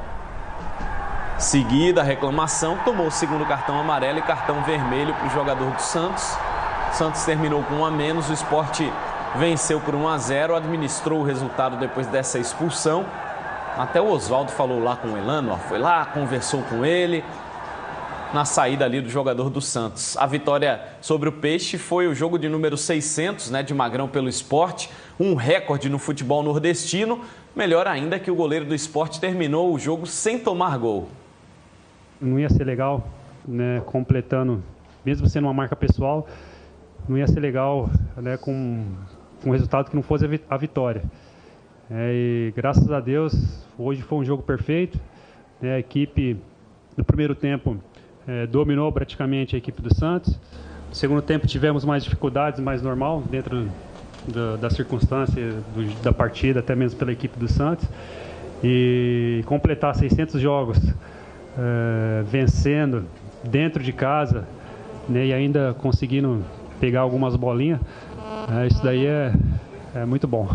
Seguida a reclamação, tomou o segundo cartão amarelo e cartão vermelho para o jogador do Santos. O Santos terminou com 1 a menos, o Sport venceu por 1-0, administrou o resultado depois dessa expulsão. Até o Oswaldo falou lá com o Elano, ó, foi lá, conversou com ele na saída ali do jogador do Santos. A vitória sobre o Peixe foi o jogo de número 600, né, de Magrão pelo Sport, um recorde no futebol nordestino. Melhor ainda que o goleiro do Sport terminou o jogo sem tomar gol.
Não ia ser legal, né, completando, mesmo sendo uma marca pessoal, não ia ser legal, né, com um resultado que não fosse a vitória. E graças a Deus, hoje foi um jogo perfeito. A equipe, no primeiro tempo, dominou praticamente a equipe do Santos. No segundo tempo tivemos mais dificuldades, mais normal, dentro da circunstância da partida, até mesmo pela equipe do Santos. E completar 600 jogos vencendo dentro de casa, né, e ainda conseguindo pegar algumas bolinhas, isso daí é muito bom.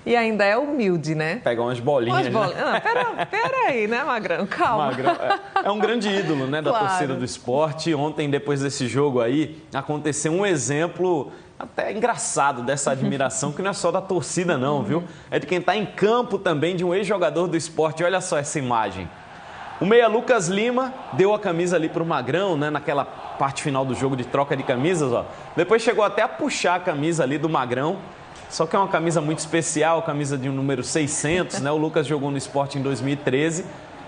E ainda é humilde, né?
Pegar umas bolinhas, né?
Pera aí, né, Magrão? Calma.
Magrão é um grande ídolo, né, da
Claro.
torcida do Sport. Ontem, depois desse jogo aí, aconteceu um exemplo até engraçado dessa admiração, que não é só da torcida não, viu? É de quem está em campo também, de um ex-jogador do Sport. Olha só essa imagem. O meia Lucas Lima deu a camisa ali para o Magrão, né, naquela parte final do jogo de troca de camisas, ó. Depois chegou até a puxar a camisa ali do Magrão. Só que é uma camisa muito especial, camisa de um número 600, né? O Lucas jogou no Sport em 2013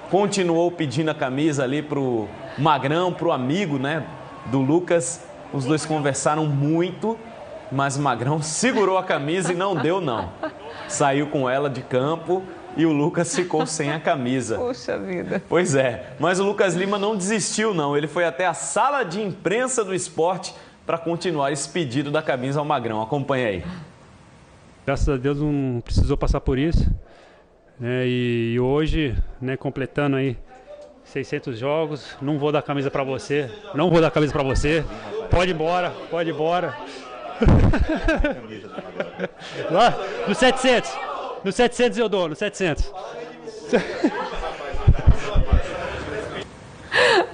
continuou pedindo a camisa ali pro Magrão, pro amigo, né, do Lucas. Os dois conversaram muito, mas o Magrão segurou a camisa e não deu não. Saiu com ela de campo e o Lucas ficou sem a camisa.
Puxa vida.
Pois é, mas o Lucas Lima não desistiu não. Ele foi até a sala de imprensa do esporte para continuar esse pedido da camisa ao Magrão. Acompanha aí.
Graças a Deus não precisou passar por isso. E hoje, né, completando aí 600 jogos, não vou dar camisa para você. Não vou dar camisa para você. Pode ir embora, pode ir embora. Lá, no 700. No 700 eu dou, no 700.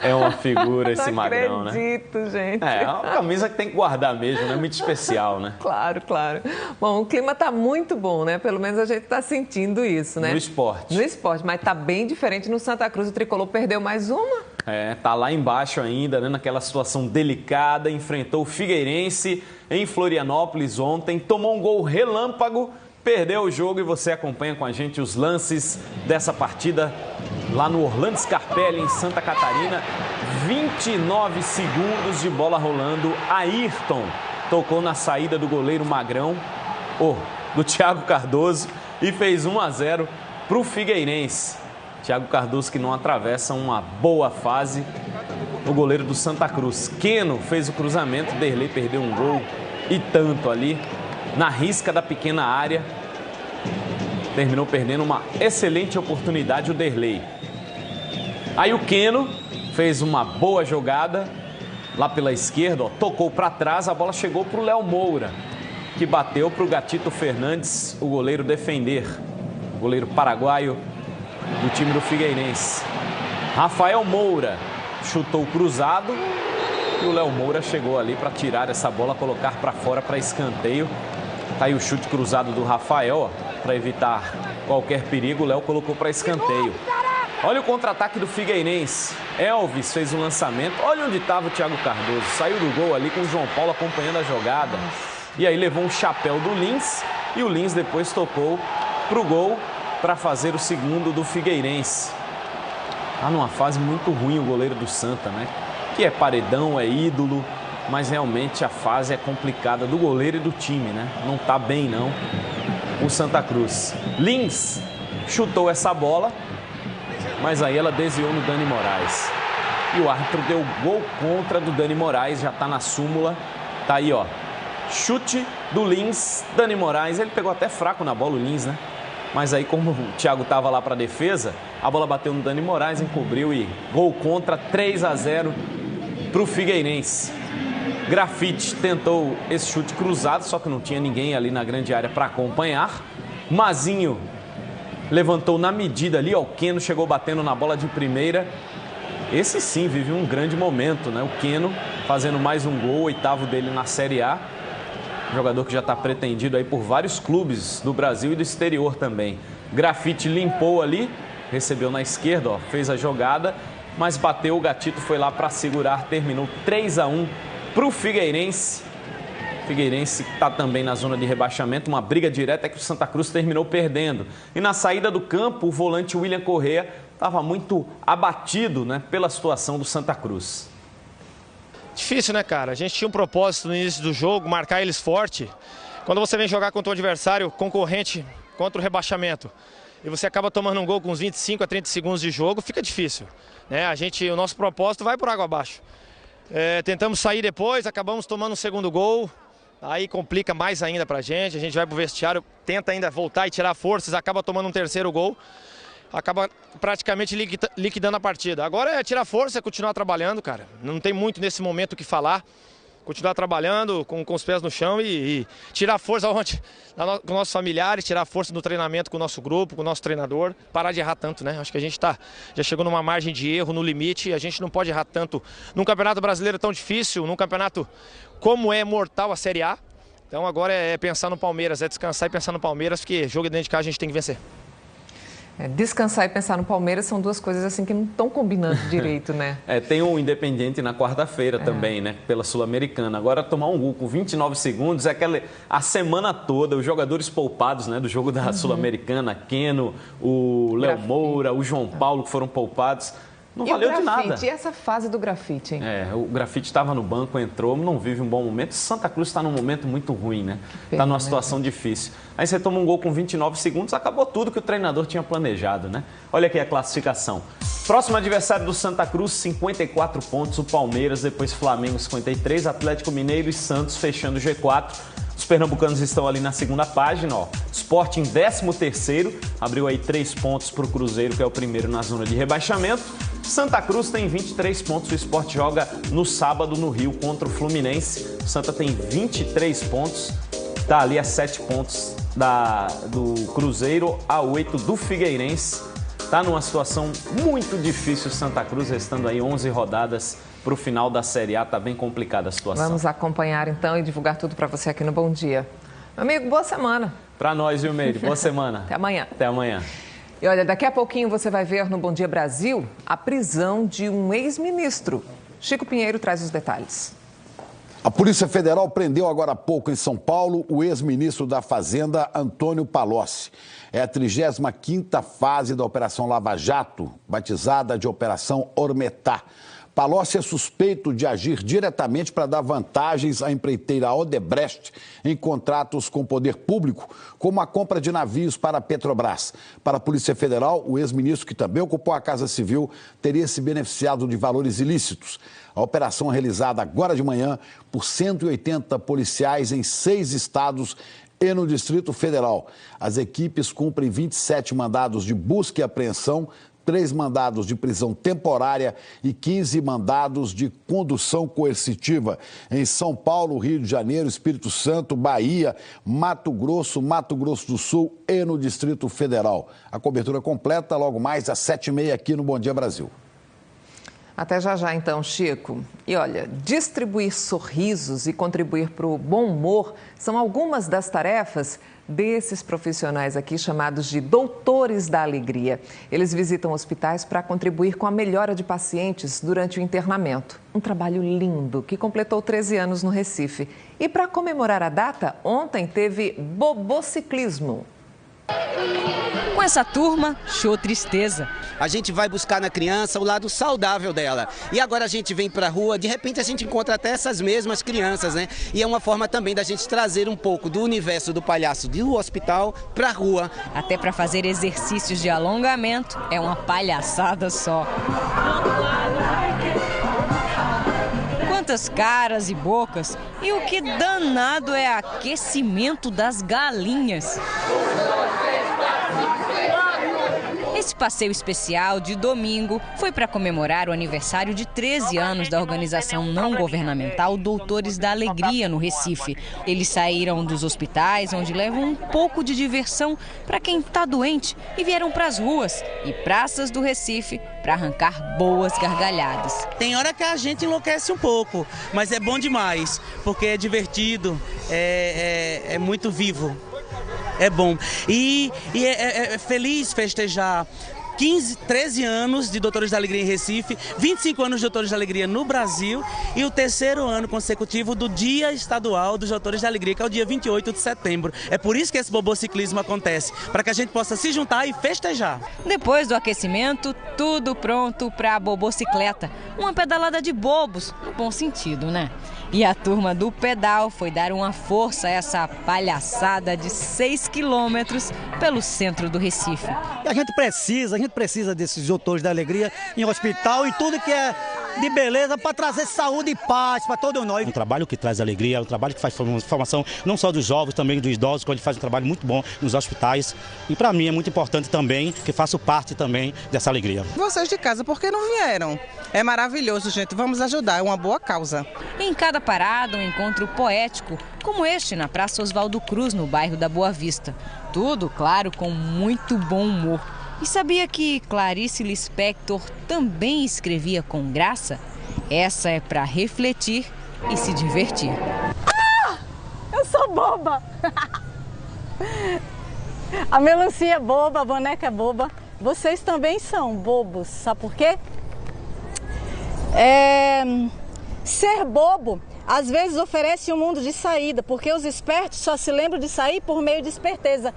É uma figura esse Magrão, né?
Não acredito, gente.
É uma camisa que tem que guardar mesmo, né? Muito especial, né?
Claro, claro. Bom, o clima tá muito bom, né? Pelo menos a gente tá sentindo isso, né?
No esporte.
No esporte, mas tá bem diferente no Santa Cruz. O Tricolor perdeu mais uma.
Tá lá embaixo ainda, né? Naquela situação delicada. Enfrentou o Figueirense em Florianópolis ontem. Tomou um gol relâmpago. Perdeu o jogo e você acompanha com a gente os lances dessa partida lá no Orlando Scarpelli, em Santa Catarina. 29 segundos de bola rolando. Ayrton tocou na saída do goleiro Magrão, do Thiago Cardoso, e fez 1-0 para o Figueirense. Thiago Cardoso que não atravessa uma boa fase. O goleiro do Santa Cruz, Keno, fez o cruzamento. Derlei perdeu um gol e tanto ali na risca da pequena área. Terminou perdendo uma excelente oportunidade o Derlei. Aí o Keno fez uma boa jogada lá pela esquerda, tocou para trás, a bola chegou para o Léo Moura, que bateu para o Gatito Fernandes, o goleiro, defender. O goleiro paraguaio do time do Figueirense. Rafael Moura chutou cruzado e o Léo Moura chegou ali para tirar essa bola, colocar para fora para escanteio. Tá aí o chute cruzado do Rafael, para evitar qualquer perigo. O Léo colocou para escanteio. Olha o contra-ataque do Figueirense. Elvis fez o lançamento. Olha onde estava o Thiago Cardoso. Saiu do gol ali com o João Paulo acompanhando a jogada. E aí levou um chapéu do Lins. E o Lins depois tocou pro gol para fazer o segundo do Figueirense. Tá numa fase muito ruim o goleiro do Santa, né? Que é paredão, é ídolo. Mas realmente a fase é complicada do goleiro e do time, né? Não tá bem, não, o Santa Cruz. Lins chutou essa bola, mas aí ela desviou no Dani Moraes. E o árbitro deu gol contra do Dani Moraes, já tá na súmula. Tá aí, ó. Chute do Lins, Dani Moraes. Ele pegou até fraco na bola, o Lins, né? Mas aí, como o Thiago tava lá pra defesa, a bola bateu no Dani Moraes, encobriu e gol contra, 3-0 pro Figueirense. Grafite tentou esse chute cruzado, só que não tinha ninguém ali na grande área para acompanhar. Mazinho levantou na medida ali, ó, o Keno chegou batendo na bola de primeira. Esse sim vive um grande momento, né? O Keno fazendo mais um gol, 8º dele na Série A. Jogador que já está pretendido aí por vários clubes do Brasil e do exterior também. Grafite limpou ali, recebeu na esquerda, ó, fez a jogada, mas bateu, o Gatito foi lá para segurar, terminou 3-1 para o Figueirense. Figueirense está também na zona de rebaixamento, uma briga direta que o Santa Cruz terminou perdendo. E na saída do campo, o volante William Correa estava muito abatido, né, pela situação do Santa Cruz.
Difícil, né, cara? A gente tinha um propósito no início do jogo, marcar eles forte. Quando você vem jogar contra o adversário concorrente contra o rebaixamento e você acaba tomando um gol com uns 25 a 30 segundos de jogo, fica difícil, né? O nosso propósito vai por água abaixo. Tentamos sair depois, acabamos tomando um segundo gol, aí complica mais ainda pra gente. A gente vai pro vestiário, tenta ainda voltar e tirar forças, acaba tomando um terceiro gol, acaba praticamente liquidando a partida. Agora é tirar força, é continuar trabalhando, cara. Não tem muito nesse momento o que falar. Continuar trabalhando com os pés no chão e tirar força com nossos familiares, tirar força no treinamento com o nosso grupo, com o nosso treinador. Parar de errar tanto, né? Acho que a gente já chegou numa margem de erro, no limite, e a gente não pode errar tanto num campeonato brasileiro tão difícil, num campeonato como é mortal a Série A. Então agora é pensar no Palmeiras, é descansar e pensar no Palmeiras, porque jogo dentro de casa a gente tem que vencer.
Descansar e pensar no Palmeiras são duas coisas assim que não estão combinando direito, né?
Tem o Independiente na quarta-feira também, né? Pela Sul-Americana. Agora, tomar um gol com 29 segundos é a semana toda, os jogadores poupados, né? Do jogo da Sul-Americana, Keno, o Léo Moura, o João Paulo, que foram poupados. Não valeu de nada.
E essa fase do Grafite, hein?
O Grafite estava no banco, entrou, não vive um bom momento. Santa Cruz está num momento muito ruim, né? Está numa situação difícil. Aí você toma um gol com 29 segundos, acabou tudo que o treinador tinha planejado, né? Olha aqui a classificação. Próximo adversário do Santa Cruz, 54 pontos. O Palmeiras, depois Flamengo, 53. Atlético Mineiro e Santos fechando o G4. Os pernambucanos estão ali na segunda página, ó. Sport em 13º, abriu aí 3 pontos para o Cruzeiro, que é o primeiro na zona de rebaixamento. Santa Cruz tem 23 pontos, o Sport joga no sábado no Rio contra o Fluminense. O Santa tem 23 pontos, está ali a 7 pontos do Cruzeiro, a 8 do Figueirense. Está numa situação muito difícil o Santa Cruz, restando aí 11 rodadas para o final da Série A, está bem complicada a situação.
Vamos acompanhar então e divulgar tudo para você aqui no Bom Dia. Meu amigo, boa semana.
Para nós, viu, Meire? Boa semana.
Até amanhã.
Até amanhã.
E olha, daqui a pouquinho você vai ver no Bom Dia Brasil a prisão de um ex-ministro. Chico Pinheiro traz os detalhes.
A Polícia Federal prendeu agora há pouco em São Paulo o ex-ministro da Fazenda, Antônio Palocci. É a 35ª fase da Operação Lava Jato, batizada de Operação Ormetá. Palocci é suspeito de agir diretamente para dar vantagens à empreiteira Odebrecht em contratos com o poder público, como a compra de navios para a Petrobras. Para a Polícia Federal, o ex-ministro, que também ocupou a Casa Civil, teria se beneficiado de valores ilícitos. A operação é realizada agora de manhã por 180 policiais em 6 estados e no Distrito Federal. As equipes cumprem 27 mandados de busca e apreensão, 3 mandados de prisão temporária e 15 mandados de condução coercitiva em São Paulo, Rio de Janeiro, Espírito Santo, Bahia, Mato Grosso do Sul e no Distrito Federal. A cobertura completa logo mais às 7h30 aqui no Bom Dia Brasil.
Até já então, Chico. E olha, distribuir sorrisos e contribuir para o bom humor são algumas das tarefas desses profissionais aqui chamados de doutores da alegria. Eles visitam hospitais para contribuir com a melhora de pacientes durante o internamento. Um trabalho lindo que completou 13 anos no Recife. E para comemorar a data, ontem teve bobociclismo.
Com essa turma, show tristeza.
A gente vai buscar na criança o lado saudável dela. E agora a gente vem pra rua, de repente a gente encontra até essas mesmas crianças, né? E é uma forma também da gente trazer um pouco do universo do palhaço do hospital pra rua.
Até para fazer exercícios de alongamento, é uma palhaçada só. Quantas caras e bocas, e o que danado é aquecimento das galinhas. Esse passeio especial de domingo foi para comemorar o aniversário de 13 anos da organização não governamental Doutores da Alegria, no Recife. Eles saíram dos hospitais, onde levam um pouco de diversão para quem está doente, e vieram para as ruas e praças do Recife para arrancar boas gargalhadas.
Tem hora que a gente enlouquece um pouco, mas é bom demais, porque é divertido, é muito vivo. É bom. E é feliz festejar 13 anos de Doutores da Alegria em Recife, 25 anos de Doutores da Alegria no Brasil e o 3º ano consecutivo do Dia Estadual dos Doutores da Alegria, que é o dia 28 de setembro. É por isso que esse bobociclismo acontece, para que a gente possa se juntar e festejar.
Depois do aquecimento, tudo pronto para a bobocicleta. Uma pedalada de bobos, no bom sentido, né? E a turma do pedal foi dar uma força a essa palhaçada de 6 quilômetros pelo centro do Recife.
A gente precisa desses Doutores da Alegria em hospital e tudo que é de beleza para trazer saúde e paz para todos nós.
Um trabalho que traz alegria, um trabalho que faz formação não só dos jovens, também dos idosos, que ele faz um trabalho muito bom nos hospitais. E para mim é muito importante também que faço parte também dessa alegria.
Vocês de casa, por que não vieram? É maravilhoso, gente. Vamos ajudar, é uma boa causa.
Em cada parada, um encontro poético, como este na Praça Oswaldo Cruz, no bairro da Boa Vista. Tudo, claro, com muito bom humor. E sabia que Clarice Lispector também escrevia com graça? Essa é para refletir e se divertir.
Ah! Eu sou boba! A melancia é boba, a boneca é boba.
vocês também são bobos, sabe por quê? Ser bobo às vezes oferece um mundo de saída, porque os espertos só se lembram de sair por meio de esperteza.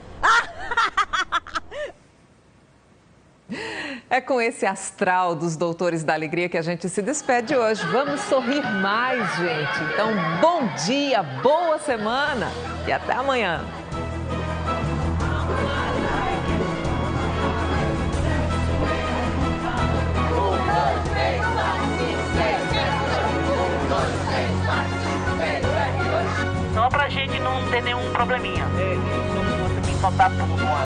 É com esse astral dos Doutores da Alegria que a gente se despede hoje. Vamos sorrir mais, gente. Então, bom dia, boa semana e até amanhã.
Só pra gente não ter nenhum probleminha. Só tá